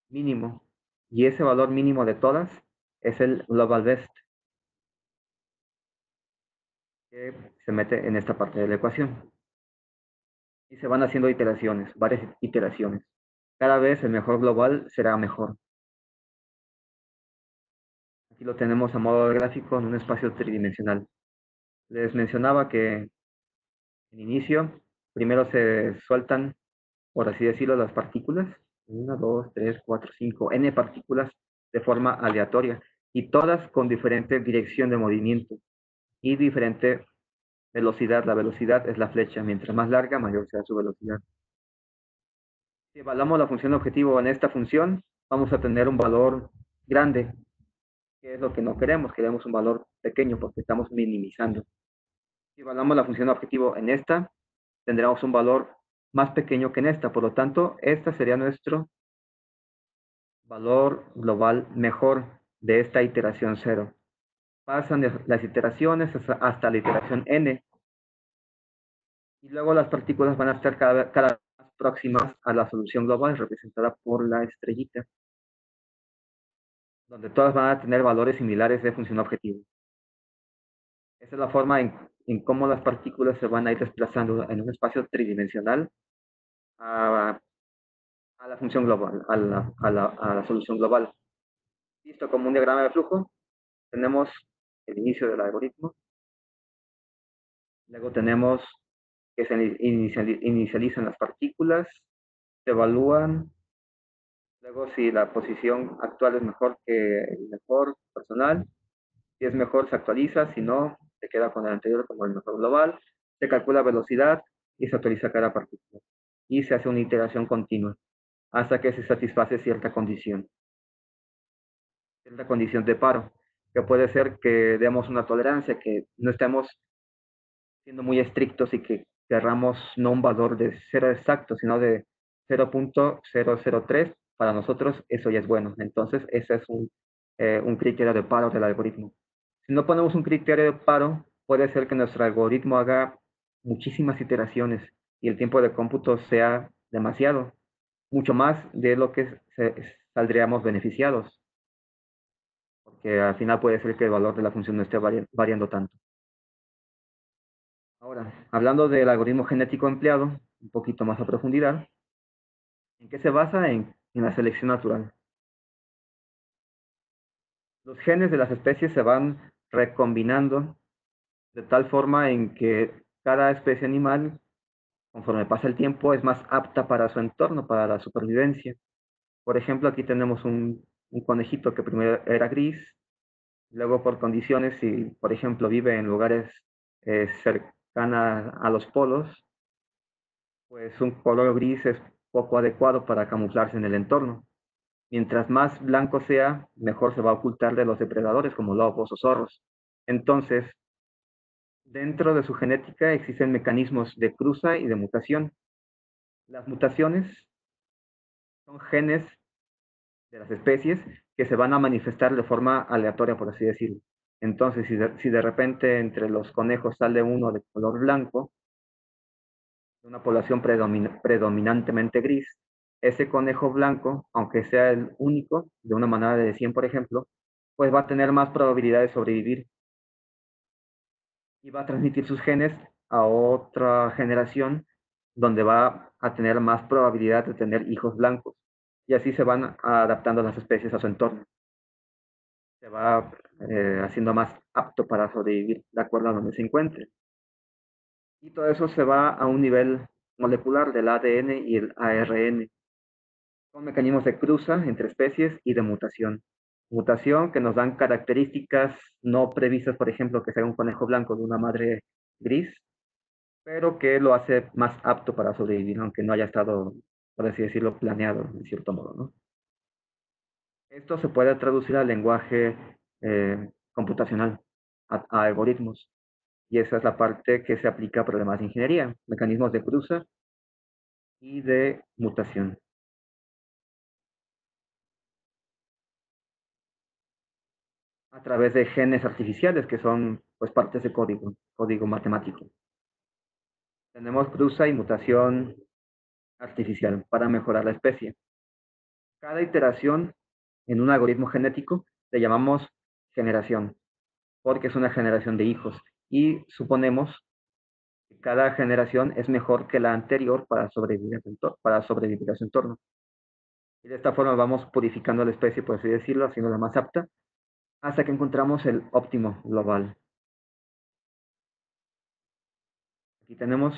mínimo. Y ese valor mínimo de todas es el global best, que se mete en esta parte de la ecuación. Y se van haciendo iteraciones, varias iteraciones. Cada vez el mejor global será mejor. Aquí lo tenemos a modo de gráfico en un espacio tridimensional. Les mencionaba que en inicio, primero se sueltan, por así decirlo, las partículas. 1, 2, 3, 4, 5, n partículas de forma aleatoria y todas con diferente dirección de movimiento y diferente velocidad. La velocidad es la flecha. Mientras más larga, mayor será su velocidad. Si evaluamos la función objetivo en esta función, vamos a tener un valor grande, que es lo que no queremos. Queremos un valor pequeño porque estamos minimizando. Si evaluamos la función objetivo en esta, tendremos un valor más pequeño que en esta. Por lo tanto, esta sería nuestro valor global mejor de esta iteración 0. Pasan las iteraciones hasta la iteración n. Y luego las partículas van a estar cada vez más próximas a la solución global representada por la estrellita, donde todas van a tener valores similares de función objetivo. Esa es la forma en en cómo las partículas se van a ir desplazando en un espacio tridimensional a, a la función global, a la solución global. Visto como un diagrama de flujo, tenemos el inicio del algoritmo, luego tenemos que se inicializan las partículas, se evalúan, luego si la posición actual es mejor que el mejor personal, si es mejor se actualiza, si no, se queda con el anterior como el mejor global, se calcula velocidad y se actualiza cada partícula. Y se hace una iteración continua hasta que se satisface cierta condición de paro, que puede ser que demos una tolerancia, que no estemos siendo muy estrictos y que querramos no un valor de cero exacto, sino de 0.003, para nosotros eso ya es bueno. Entonces, ese es un criterio de paro del algoritmo. Si no ponemos un criterio de paro, puede ser que nuestro algoritmo haga muchísimas iteraciones y el tiempo de cómputo sea demasiado, mucho más de lo que saldríamos beneficiados, porque al final puede ser que el valor de la función no esté variando tanto. Ahora, hablando del algoritmo genético empleado, un poquito más a profundidad, ¿en qué se basa? En la selección natural. Los genes de las especies se van recombinando de tal forma en que cada especie animal, conforme pasa el tiempo, es más apta para su entorno, para la supervivencia. Por ejemplo, aquí tenemos un conejito que primero era gris, luego por condiciones, si por ejemplo vive en lugares cercanos a los polos, pues un color gris es poco adecuado para camuflarse en el entorno. Mientras más blanco sea, mejor se va a ocultar de los depredadores como lobos o zorros. Entonces, dentro de su genética existen mecanismos de cruza y de mutación. Las mutaciones son genes de las especies que se van a manifestar de forma aleatoria, por así decirlo. Entonces, si de repente entre los conejos sale uno de color blanco, de una población predominantemente gris, ese conejo blanco, aunque sea el único, de una manada de 100, por ejemplo, pues va a tener más probabilidad de sobrevivir y va a transmitir sus genes a otra generación donde va a tener más probabilidad de tener hijos blancos. Y así se van adaptando las especies a su entorno. Se va haciendo más apto para sobrevivir de acuerdo a donde se encuentre. Y todo eso se va a un nivel molecular del ADN y el ARN. Son mecanismos de cruza entre especies y de mutación. Mutación que nos dan características no previstas, por ejemplo, que sea un conejo blanco de una madre gris, pero que lo hace más apto para sobrevivir, aunque no haya estado, por así decirlo, planeado en cierto modo, ¿no? Esto se puede traducir al lenguaje computacional, a algoritmos, y esa es la parte que se aplica a problemas de ingeniería, mecanismos de cruza y de mutación, a través de genes artificiales, que son pues partes de código matemático. Tenemos cruza y mutación artificial para mejorar la especie. Cada iteración en un algoritmo genético le llamamos generación, porque es una generación de hijos. Y suponemos que cada generación es mejor que la anterior para sobrevivir a su entorno. Y de esta forma vamos purificando la especie, por así decirlo, haciéndola más apta, hasta que encontramos el óptimo global. Aquí tenemos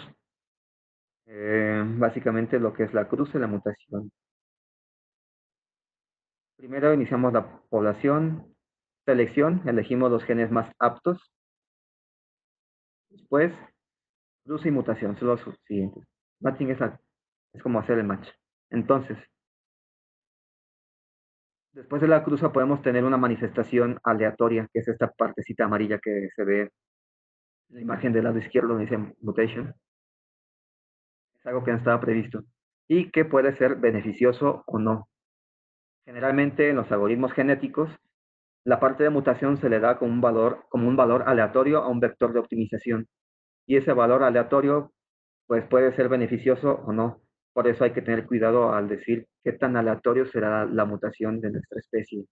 básicamente lo que es la cruza y la mutación. Primero iniciamos la población, selección, elegimos los genes más aptos. Después, cruza y mutación, son los siguientes. Matching es como hacer el match. Entonces, después de la cruza podemos tener una manifestación aleatoria, que es esta partecita amarilla que se ve en la imagen del lado izquierdo donde dice mutation. Es algo que no estaba previsto y que puede ser beneficioso o no. Generalmente en los algoritmos genéticos, la parte de mutación se le da como un valor aleatorio a un vector de optimización. Y ese valor aleatorio pues puede ser beneficioso o no. Por eso hay que tener cuidado al decir qué tan aleatorio será la mutación de nuestra especie.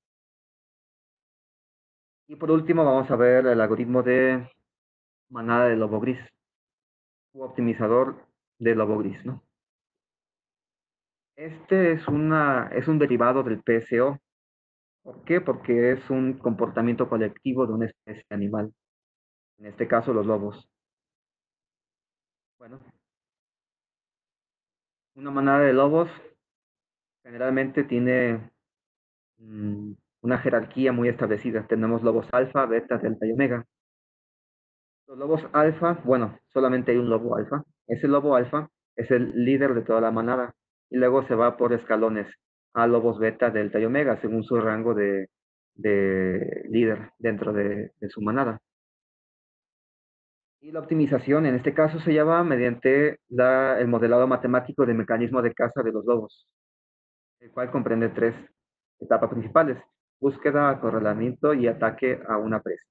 Y por último vamos a ver el algoritmo de manada de lobo gris u optimizador de lobo gris, ¿no? Este es un derivado del PSO. ¿Por qué? Porque es un comportamiento colectivo de una especie animal, en este caso los lobos. Bueno, una manada de lobos generalmente tiene una jerarquía muy establecida. Tenemos lobos alfa, beta, delta y omega. Los lobos alfa, bueno, solamente hay un lobo alfa. Ese lobo alfa es el líder de toda la manada y luego se va por escalones a lobos beta, delta y omega según su rango de líder dentro de su manada. Y la optimización en este caso se lleva mediante el modelado matemático del mecanismo de caza de los lobos, el cual comprende tres etapas principales: búsqueda, acorralamiento y ataque a una presa.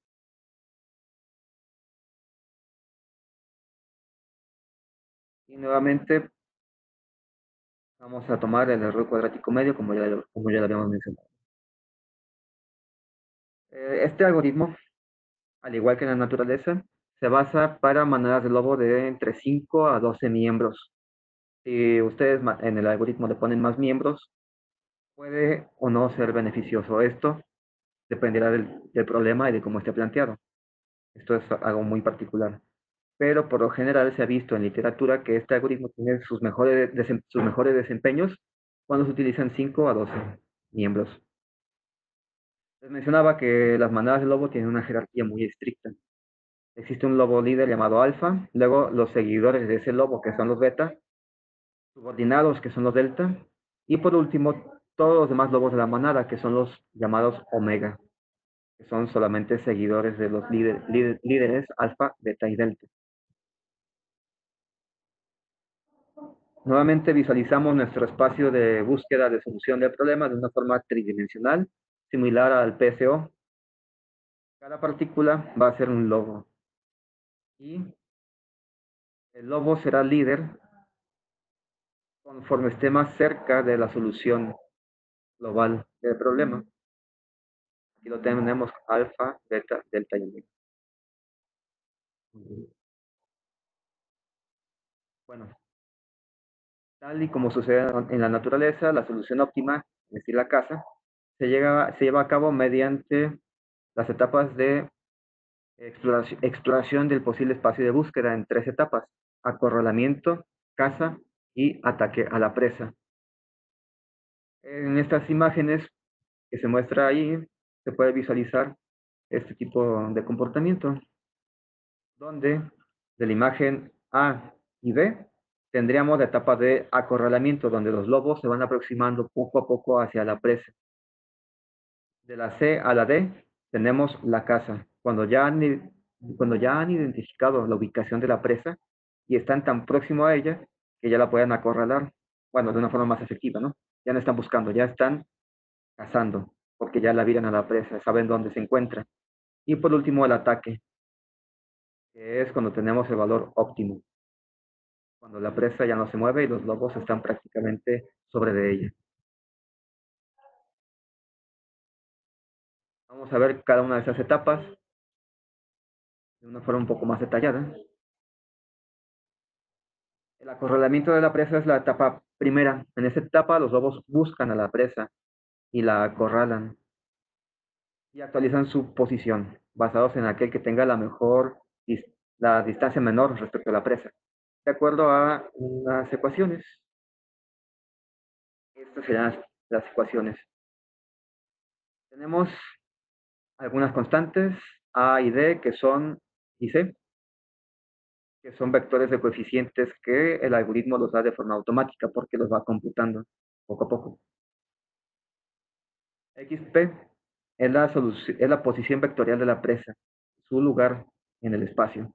Y nuevamente vamos a tomar el error cuadrático medio como ya lo habíamos mencionado. Este algoritmo, al igual que en la naturaleza, se basa para manadas de lobo de entre 5 a 12 miembros. Si ustedes en el algoritmo le ponen más miembros, puede o no ser beneficioso. Esto dependerá del problema y de cómo esté planteado. Esto es algo muy particular. Pero por lo general se ha visto en literatura que este algoritmo tiene sus mejores desempeños cuando se utilizan 5 a 12 miembros. Les mencionaba que las manadas de lobo tienen una jerarquía muy estricta. Existe un lobo líder llamado alfa, luego los seguidores de ese lobo, que son los beta, subordinados, que son los delta, y por último, todos los demás lobos de la manada, que son los llamados omega, que son solamente seguidores de los líderes alfa, beta y delta. Nuevamente visualizamos nuestro espacio de búsqueda de solución del problema de una forma tridimensional, similar al PSO. Cada partícula va a ser un lobo y el lobo será líder conforme esté más cerca de la solución global del problema. Aquí lo tenemos: alfa, beta, delta y omega. Bueno, tal y como sucede en la naturaleza, la solución óptima, es decir, la caza, se lleva a cabo mediante las etapas de exploración del posible espacio de búsqueda en tres etapas: acorralamiento, caza y ataque a la presa. En estas imágenes que se muestra ahí, se puede visualizar este tipo de comportamiento, donde de la imagen A y B tendríamos la etapa de acorralamiento, donde los lobos se van aproximando poco a poco hacia la presa. De la C a la D tenemos la caza, cuando ya han identificado la ubicación de la presa y están tan próximo a ella que ya la pueden acorralar, bueno, de una forma más efectiva, ¿no? Ya no están buscando, ya están cazando, porque ya la vieron a la presa, saben dónde se encuentra. Y por último, el ataque, que es cuando tenemos el valor óptimo, cuando la presa ya no se mueve y los lobos están prácticamente sobre de ella. Vamos a ver cada una de esas etapas de una forma un poco más detallada. El acorralamiento de la presa es la etapa primera. En esta etapa los lobos buscan a la presa y la acorralan y actualizan su posición, basados en aquel que tenga la distancia menor respecto a la presa, de acuerdo a unas ecuaciones. Estas serían las ecuaciones. Tenemos algunas constantes, A y D, y C, que son vectores de coeficientes que el algoritmo los da de forma automática porque los va computando poco a poco. XP es la posición vectorial de la presa, su lugar en el espacio.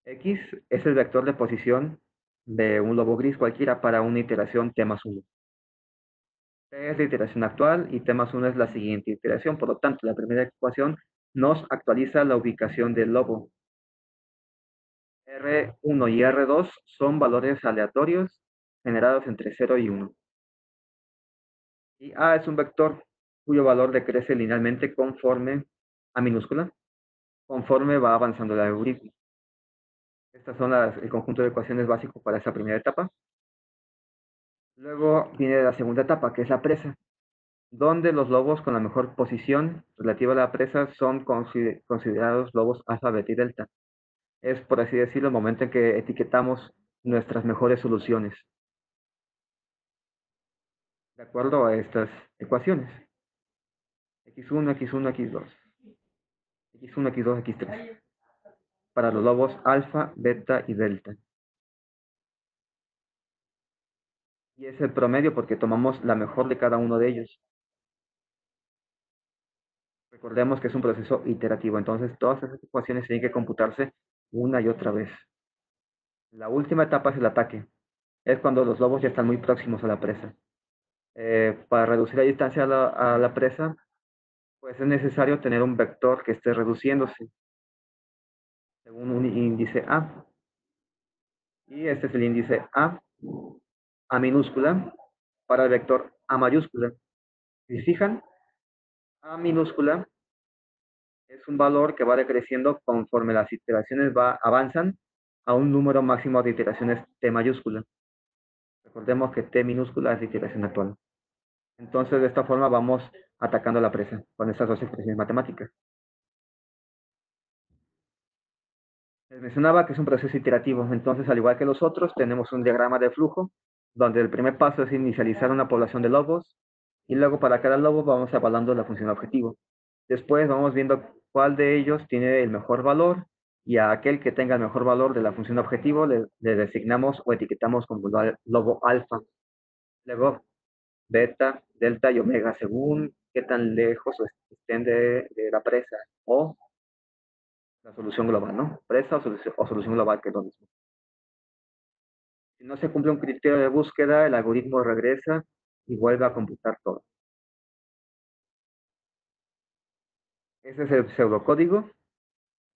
X es el vector de posición de un lobo gris cualquiera para una iteración T más 1. T es la iteración actual y T más 1 es la siguiente iteración. Por lo tanto, la primera ecuación nos actualiza la ubicación del lobo. R1 y R2 son valores aleatorios generados entre 0 y 1. Y A es un vector cuyo valor decrece linealmente conforme, A minúscula, conforme va avanzando el algoritmo. Estas son el conjunto de ecuaciones básico para esa primera etapa. Luego viene la segunda etapa, que es la presa, donde los lobos con la mejor posición relativa a la presa son considerados lobos alfa, beta y delta. Es, por así decirlo, el momento en que etiquetamos nuestras mejores soluciones, de acuerdo a estas ecuaciones. X1, X1, X2. X1, X2, X3. Para los lobos alfa, beta y delta. Y es el promedio porque tomamos la mejor de cada uno de ellos. Recordemos que es un proceso iterativo, entonces todas esas ecuaciones tienen que computarse una y otra vez. La última etapa es el ataque. Es cuando los lobos ya están muy próximos a la presa. Para reducir la distancia a la presa, pues es necesario tener un vector que esté reduciéndose según un índice A. Y este es el índice A minúscula, para el vector A mayúscula. Si se fijan, A minúscula es un valor que va decreciendo conforme las iteraciones avanzan a un número máximo de iteraciones T mayúscula. Recordemos que T minúscula es la iteración actual. Entonces, de esta forma vamos atacando la presa con estas dos expresiones matemáticas. Les mencionaba que es un proceso iterativo, entonces al igual que los otros, tenemos un diagrama de flujo, donde el primer paso es inicializar una población de lobos, y luego para cada lobo vamos evaluando la función objetivo. Después vamos viendo cuál de ellos tiene el mejor valor, y a aquel que tenga el mejor valor de la función objetivo le designamos o etiquetamos como lobo alfa. Luego beta, delta y omega, según qué tan lejos estén de la presa, o la solución global, ¿no? Presa o solución global, que es lo mismo. Si no se cumple un criterio de búsqueda, el algoritmo regresa y vuelve a computar todo. Ese es el pseudocódigo.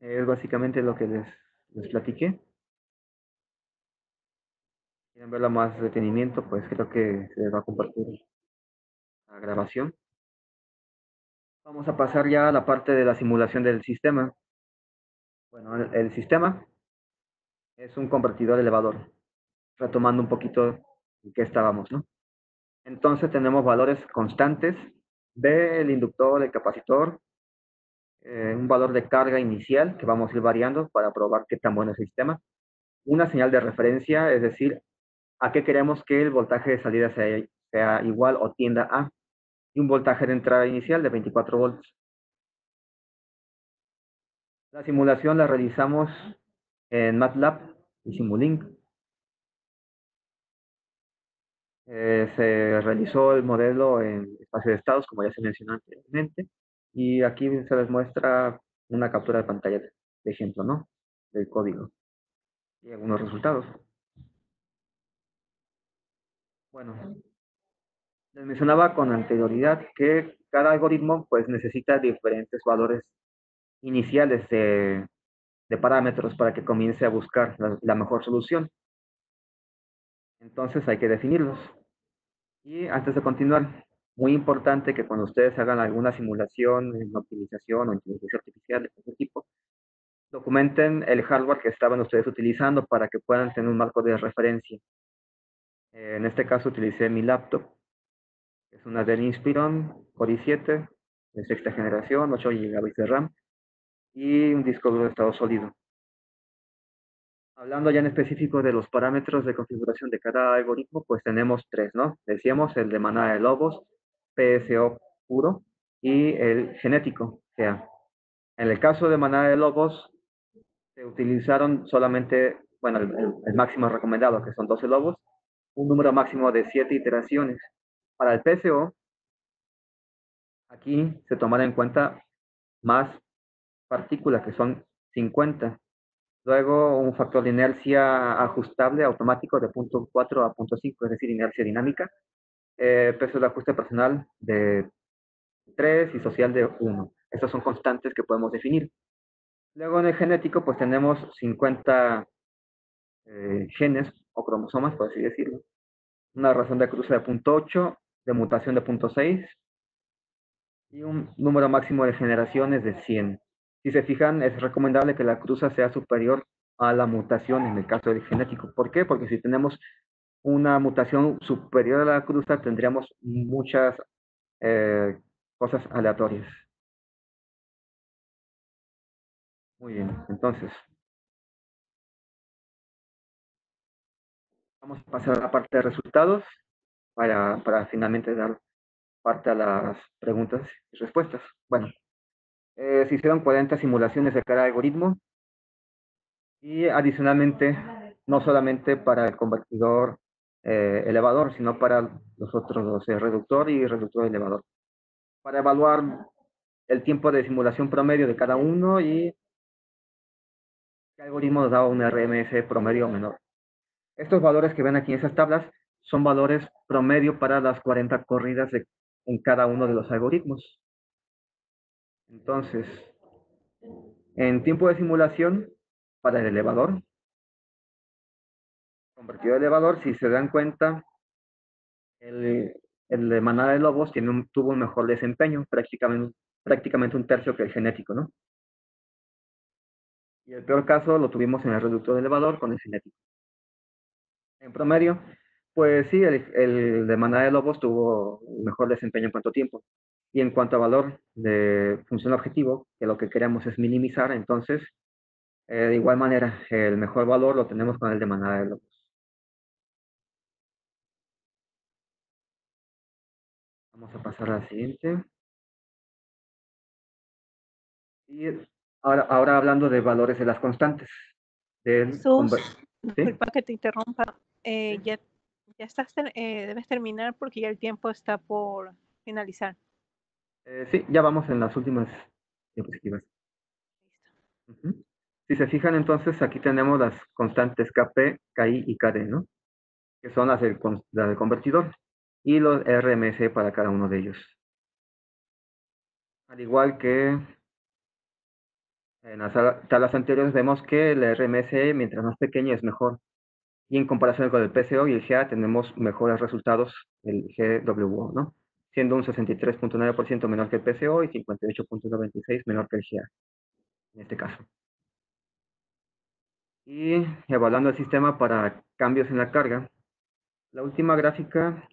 Es básicamente lo que les platiqué. Si quieren verlo más detenimiento, pues creo que se les va a compartir la grabación. Vamos a pasar ya a la parte de la simulación del sistema. Bueno, el sistema es un convertidor elevador, retomando un poquito en qué estábamos, ¿no? Entonces tenemos valores constantes B, el inductor, el capacitor, un valor de carga inicial que vamos a ir variando para probar qué tan bueno es el sistema. Una señal de referencia, es decir, a qué queremos que el voltaje de salida sea igual o tienda a, y un voltaje de entrada inicial de 24 volts. La simulación la realizamos en MATLAB y Simulink. Se realizó el modelo en espacio de estados, como ya se mencionó anteriormente, y aquí se les muestra una captura de pantalla de ejemplo, ¿no? Del código y algunos resultados. Bueno, les mencionaba con anterioridad que cada algoritmo pues necesita diferentes valores iniciales de parámetros para que comience a buscar la mejor solución. Entonces hay que definirlos. Y antes de continuar, muy importante que cuando ustedes hagan alguna simulación en optimización o inteligencia artificial de cualquier tipo, documenten el hardware que estaban ustedes utilizando para que puedan tener un marco de referencia. En este caso utilicé mi laptop, que es una Dell Inspiron Core i7 de sexta generación, 8 GB de RAM y un disco duro de estado sólido. Hablando ya en específico de los parámetros de configuración de cada algoritmo, pues tenemos tres, ¿no? Decíamos el de manada de lobos, PSO puro y el genético. O sea, en el caso de manada de lobos, se utilizaron solamente, bueno, el máximo recomendado, que son 12 lobos, un número máximo de 7 iteraciones. Para el PSO, aquí se tomará en cuenta más partículas, que son 50. Luego un factor de inercia ajustable automático de 0.4 a 0.5, es decir, inercia dinámica. Peso de ajuste personal de 3 y social de 1. Estos son constantes que podemos definir. Luego en el genético pues tenemos 50 genes o cromosomas, por así decirlo. Una razón de cruce de 0.8, de mutación de 0.6 y un número máximo de generaciones de 100. Si se fijan, es recomendable que la cruza sea superior a la mutación en el caso del genético. ¿Por qué? Porque si tenemos una mutación superior a la cruza, tendríamos muchas cosas aleatorias. Muy bien, entonces, vamos a pasar a la parte de resultados para finalmente dar parte a las preguntas y respuestas. Bueno, se hicieron 40 simulaciones de cada algoritmo y adicionalmente, no solamente para el convertidor elevador, sino para los otros dos, el reductor y reductor elevador, para evaluar el tiempo de simulación promedio de cada uno y qué algoritmo nos daba un RMS promedio menor. Estos valores que ven aquí en esas tablas son valores promedio para las 40 corridas en cada uno de los algoritmos. Entonces, en tiempo de simulación, para el elevador, convertido a elevador, si se dan cuenta, el de manada de lobos tuvo un mejor desempeño, prácticamente un tercio que el genético, ¿no? Y el peor caso lo tuvimos en el reductor de elevador con el genético. En promedio, pues sí, el de manada de lobos tuvo un mejor desempeño en cuanto a tiempo. Y en cuanto a valor de función objetivo, que lo que queremos es minimizar, entonces, de igual manera, el mejor valor lo tenemos con el de manada de lobos. Vamos a pasar a la siguiente. Y ahora hablando de valores de las constantes. Jesús, ¿Sí? disculpa que te interrumpa. ¿Sí? Ya estás, debes terminar porque ya el tiempo está por finalizar. Sí, ya vamos en las últimas diapositivas. Listo. Si se fijan, entonces aquí tenemos las constantes Kp, Ki y Kd, ¿no? Que son las del convertidor, y los RMS para cada uno de ellos. Al igual que en las tablas anteriores, vemos que el RMS, mientras más pequeño, es mejor. Y en comparación con el PCO y el GA, tenemos mejores resultados el GWO, ¿no? Siendo un 63.9% menor que el PCO y 58.96% menor que el GA, en este caso. Y evaluando el sistema para cambios en la carga, la última gráfica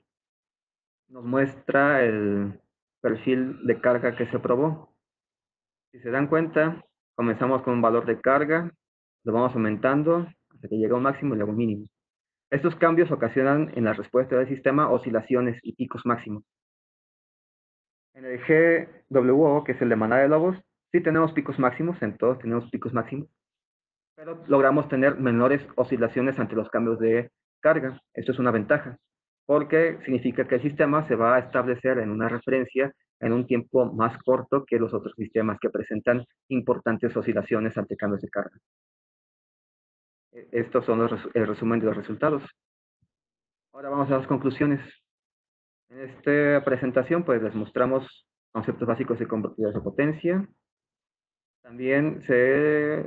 nos muestra el perfil de carga que se probó. Si se dan cuenta, comenzamos con un valor de carga, lo vamos aumentando hasta que llega a un máximo y luego un mínimo. Estos cambios ocasionan en la respuesta del sistema oscilaciones y picos máximos. En el GWO, que es el de manada de lobos, sí tenemos picos máximos, en todos tenemos picos máximos, pero logramos tener menores oscilaciones ante los cambios de carga. Esto es una ventaja, porque significa que el sistema se va a establecer en una referencia en un tiempo más corto que los otros sistemas que presentan importantes oscilaciones ante cambios de carga. Estos son el resumen de los resultados. Ahora vamos a las conclusiones. En esta presentación, pues les mostramos conceptos básicos de convertidores de potencia. También se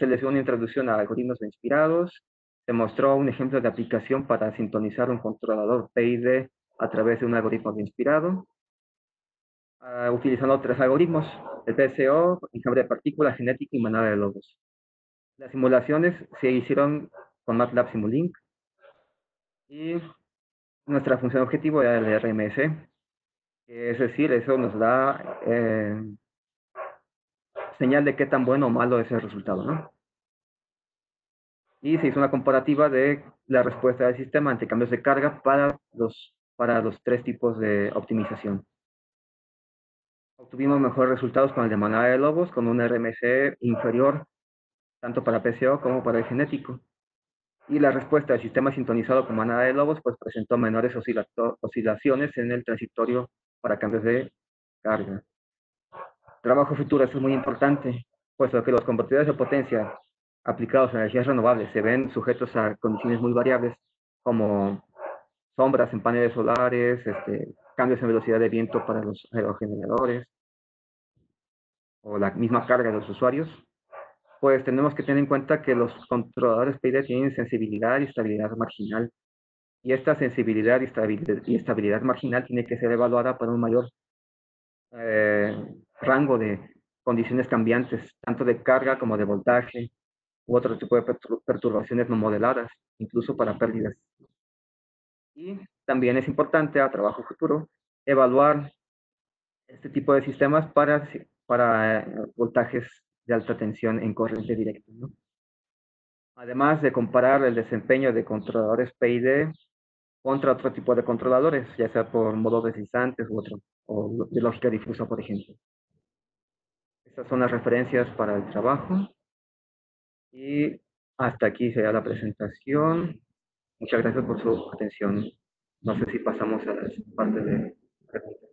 les dio una introducción a algoritmos de inspirados. Se mostró un ejemplo de aplicación para sintonizar un controlador PID a través de un algoritmo de inspirado, utilizando tres algoritmos: el PSO, enjambre de partículas, genética y manada de lobos. Las simulaciones se hicieron con MATLAB Simulink y nuestra función objetivo era el RMS, es decir, eso nos da señal de qué tan bueno o malo es el resultado, ¿no? Y se hizo una comparativa de la respuesta del sistema ante cambios de carga para los tres tipos de optimización. Obtuvimos mejores resultados con el de manada de lobos, con un RMS inferior tanto para PCO como para el genético. Y la respuesta del sistema sintonizado con manada de lobos pues presentó menores oscilaciones en el transitorio para cambios de carga. Trabajo futuro, eso es muy importante, puesto que los convertidores de potencia aplicados a energías renovables se ven sujetos a condiciones muy variables, como sombras en paneles solares, cambios en velocidad de viento para los aerogeneradores, o la misma carga de los usuarios. Pues tenemos que tener en cuenta que los controladores PID tienen sensibilidad y estabilidad marginal. Y esta sensibilidad y estabilidad marginal tiene que ser evaluada para un mayor rango de condiciones cambiantes, tanto de carga como de voltaje, u otro tipo de perturbaciones no modeladas, incluso para pérdidas. Y también es importante a trabajo futuro evaluar este tipo de sistemas para voltajes de alta tensión en corriente directa, ¿no? Además de comparar el desempeño de controladores PID contra otro tipo de controladores, ya sea por modos deslizantes u otro, o de lógica difusa, por ejemplo. Estas son las referencias para el trabajo. Y hasta aquí será la presentación. Muchas gracias por su atención. No sé si pasamos a las partes de preguntas.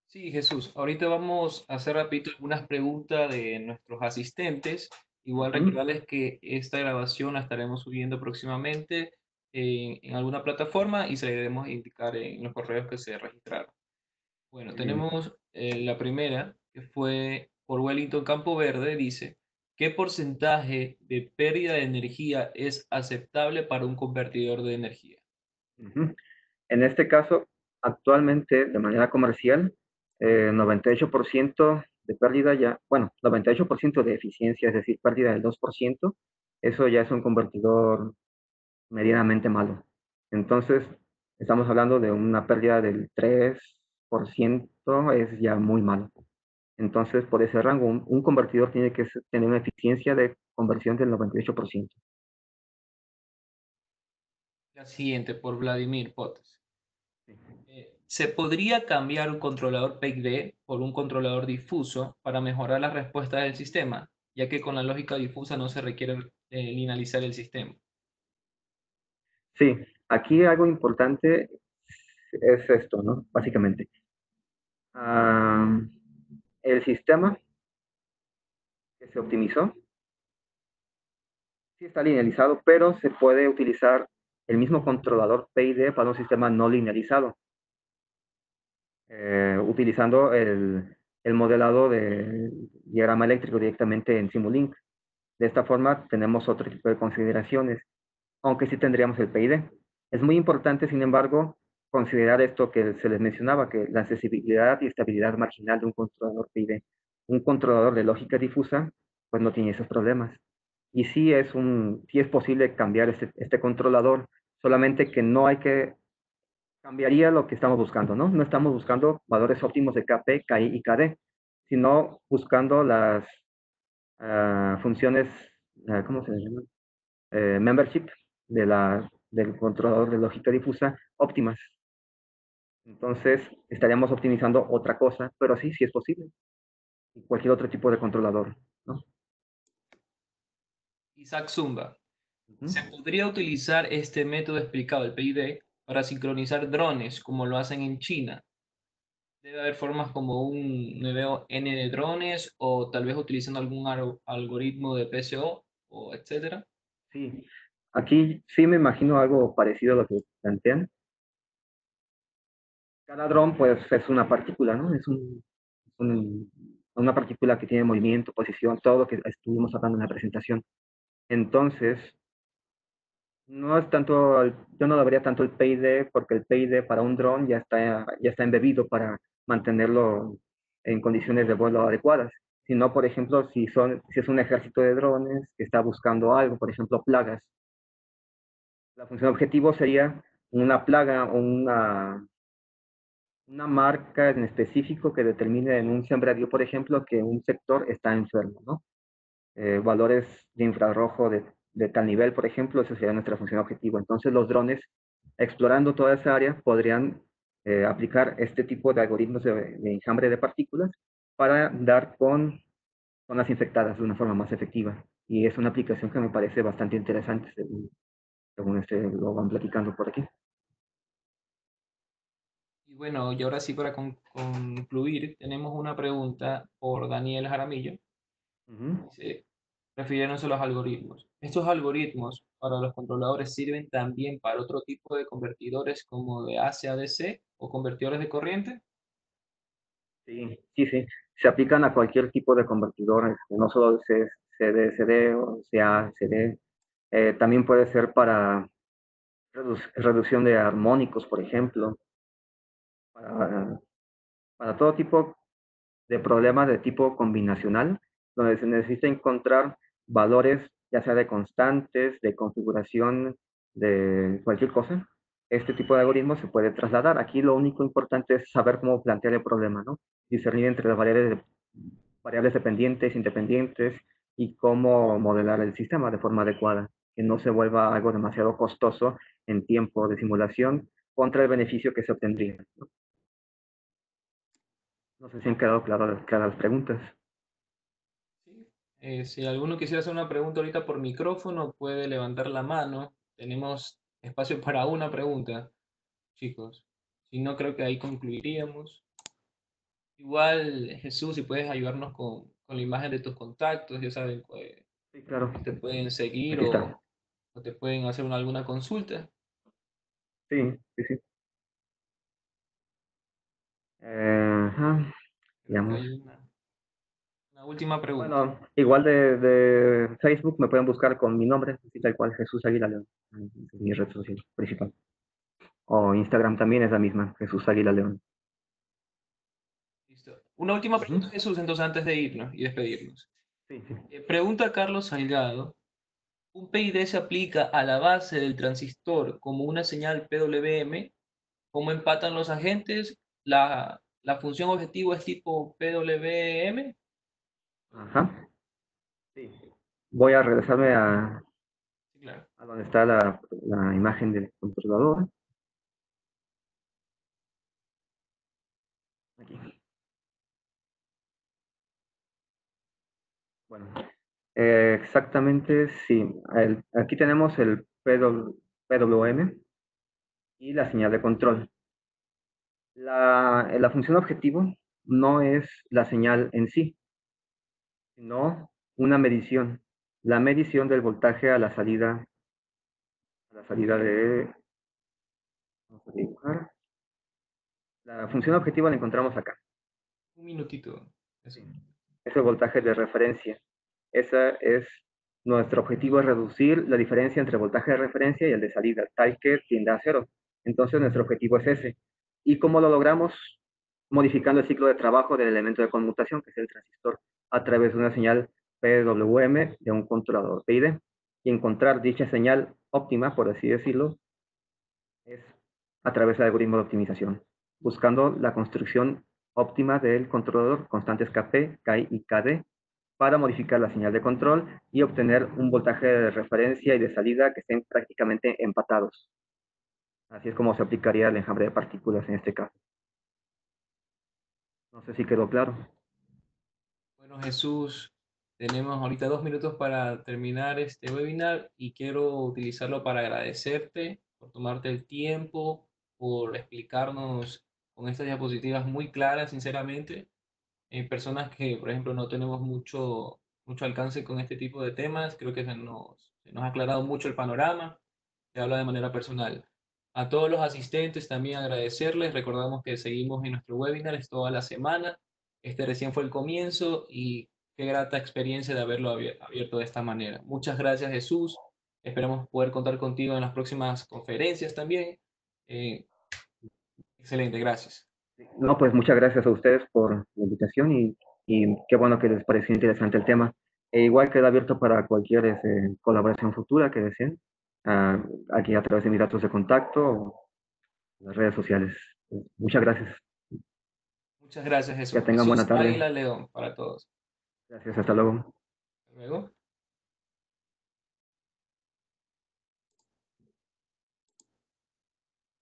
Sí, Jesús. Ahorita vamos a hacer rapidito algunas preguntas de nuestros asistentes. Igual recordarles que esta grabación la estaremos subiendo próximamente en alguna plataforma y se le debemos indicar en los correos que se registraron. Bueno, Muy bien. tenemos la primera, que fue por Wellington Campo Verde, dice, ¿qué porcentaje de pérdida de energía es aceptable para un convertidor de energía? En este caso, actualmente, de manera comercial, 98% de pérdida ya, bueno, 98% de eficiencia, es decir, pérdida del 2%, eso ya es un convertidor medianamente malo. Entonces, estamos hablando de una pérdida del 3%, es ya muy malo. Entonces, por ese rango, un convertidor tiene que tener una eficiencia de conversión del 98%. La siguiente, por Vladimir Potes. ¿Se podría cambiar un controlador PID por un controlador difuso para mejorar la respuesta del sistema, ya que con la lógica difusa no se requiere linealizar el sistema? Sí, aquí algo importante es esto, ¿no? Básicamente. Ah, el sistema que se optimizó sí está linealizado, pero se puede utilizar el mismo controlador PID para un sistema no linealizado, utilizando el modelado de diagrama eléctrico directamente en Simulink. De esta forma tenemos otro tipo de consideraciones, aunque sí tendríamos el PID. Es muy importante, sin embargo, considerar esto que se les mencionaba, que la accesibilidad y estabilidad marginal de un controlador PID. Un controlador de lógica difusa, pues no tiene esos problemas. Y sí es posible cambiar este controlador, solamente que no hay que, cambiaría lo que estamos buscando, ¿no? No estamos buscando valores óptimos de KP, KI y KD, sino buscando las funciones, ¿cómo se llama? Membership del controlador de lógica difusa óptimas. Entonces, estaríamos optimizando otra cosa, pero sí, sí es posible. Cualquier otro tipo de controlador, ¿no? Isaac Zumba. Ujú. ¿Se podría utilizar este método explicado, el PID, para sincronizar drones como lo hacen en China? Debe haber formas como me veo N de drones o tal vez utilizando algún algoritmo de PSO o etcétera. Sí, aquí sí me imagino algo parecido a lo que plantean. Cada dron, pues, es una partícula, ¿no? Una partícula que tiene movimiento, posición, todo lo que estuvimos hablando en la presentación. Entonces, no es tanto, yo no lo vería tanto el PID, porque el PID para un dron ya está embebido para mantenerlo en condiciones de vuelo adecuadas. Sino, por ejemplo, si es un ejército de drones que está buscando algo, por ejemplo, plagas. La función objetivo sería una plaga o una marca en específico que determine en un sembradío, por ejemplo, que un sector está enfermo, ¿no? Valores de infrarrojo de tal nivel, por ejemplo, esa sería nuestra función objetivo. Entonces, los drones, explorando toda esa área, podrían aplicar este tipo de algoritmos de enjambre de partículas para dar con zonas infectadas de una forma más efectiva. Y es una aplicación que me parece bastante interesante, según lo van platicando por aquí. Y bueno, y ahora sí para concluir, tenemos una pregunta por Daniel Jaramillo. Ujú. Dice, refiriéndose a los algoritmos. ¿Estos algoritmos para los controladores sirven también para otro tipo de convertidores como de AC a DC o convertidores de corriente? Sí, sí, sí. Se aplican a cualquier tipo de convertidor, no solo CD, CD o CA, CD. También puede ser para reducción de armónicos, por ejemplo, para, para todo tipo de problemas de tipo combinacional, donde se necesita encontrar valores, ya sea de constantes, de configuración, de cualquier cosa, este tipo de algoritmo se puede trasladar. Aquí lo único importante es saber cómo plantear el problema, ¿no? Discernir entre las variables dependientes, independientes y cómo modelar el sistema de forma adecuada, que no se vuelva algo demasiado costoso en tiempo de simulación contra el beneficio que se obtendría. No sé si han quedado claras las preguntas. Sí. Si alguno quisiera hacer una pregunta ahorita por micrófono, puede levantar la mano. Tenemos espacio para una pregunta, chicos. Si no, creo que ahí concluiríamos. Igual, Jesús, si puedes ayudarnos con la imagen de tus contactos, ya saben, Sí, claro. te pueden seguir Aquí está. o te pueden hacer alguna consulta. Sí, sí, sí. Ajá, Creo que digamos. hay una última pregunta. Bueno, igual de Facebook me pueden buscar con mi nombre, así tal cual, Jesús Águila León, es mi red social principal. O Instagram también es la misma, Jesús Águila León. Listo. Una última pregunta, Ujú. Jesús, entonces antes de irnos y despedirnos. Sí, sí. Pregunta Carlos Salgado. ¿Un PID se aplica a la base del transistor como una señal PWM? ¿Cómo empatan los agentes? ¿La función objetivo es tipo PWM? Ajá. Sí. Voy a regresarme Sí, claro. a donde está la imagen del controlador. Aquí. Bueno, exactamente, sí. Aquí tenemos el PWM y la señal de control. La función objetivo no es la señal en sí, sino una medición. La medición del voltaje a la salida de... Vamos a dibujar. La función objetiva la encontramos acá. Un minutito. Eso. Sí. Es el voltaje de referencia. Esa es nuestro objetivo, es reducir la diferencia entre el voltaje de referencia y el de salida, tal que tienda a cero. Entonces nuestro objetivo es ese. ¿Y cómo lo logramos? Modificando el ciclo de trabajo del elemento de conmutación, que es el transistor, a través de una señal PWM de un controlador PID. Y encontrar dicha señal óptima, por así decirlo, es a través del algoritmo de optimización, buscando la construcción óptima del controlador, constantes Kp, Ki y Kd, para modificar la señal de control y obtener un voltaje de referencia y de salida que estén prácticamente empatados. Así es como se aplicaría el enjambre de partículas en este caso. No sé si quedó claro. Bueno, Jesús, tenemos ahorita 2 minutos para terminar este webinar y quiero utilizarlo para agradecerte por tomarte el tiempo, por explicarnos con estas diapositivas muy claras, sinceramente. Personas que, por ejemplo, no tenemos mucho alcance con este tipo de temas, creo que se nos ha aclarado mucho el panorama. Te habla de manera personal. A todos los asistentes también agradecerles. Recordamos que seguimos en nuestro webinar, es toda la semana. Este recién fue el comienzo y qué grata experiencia de haberlo abierto de esta manera. Muchas gracias, Jesús. Esperamos poder contar contigo en las próximas conferencias también. Eh, Excelente, gracias. No, pues muchas gracias a ustedes por la invitación y qué bueno que les pareció interesante el tema. E igual queda abierto para cualquier colaboración futura que deseen, ah, aquí a través de mis datos de contacto o las redes sociales. Muchas gracias. Muchas gracias, Que Jesús. tengan buena Jesús tarde. Águila León para todos. Gracias, hasta luego. Hasta luego.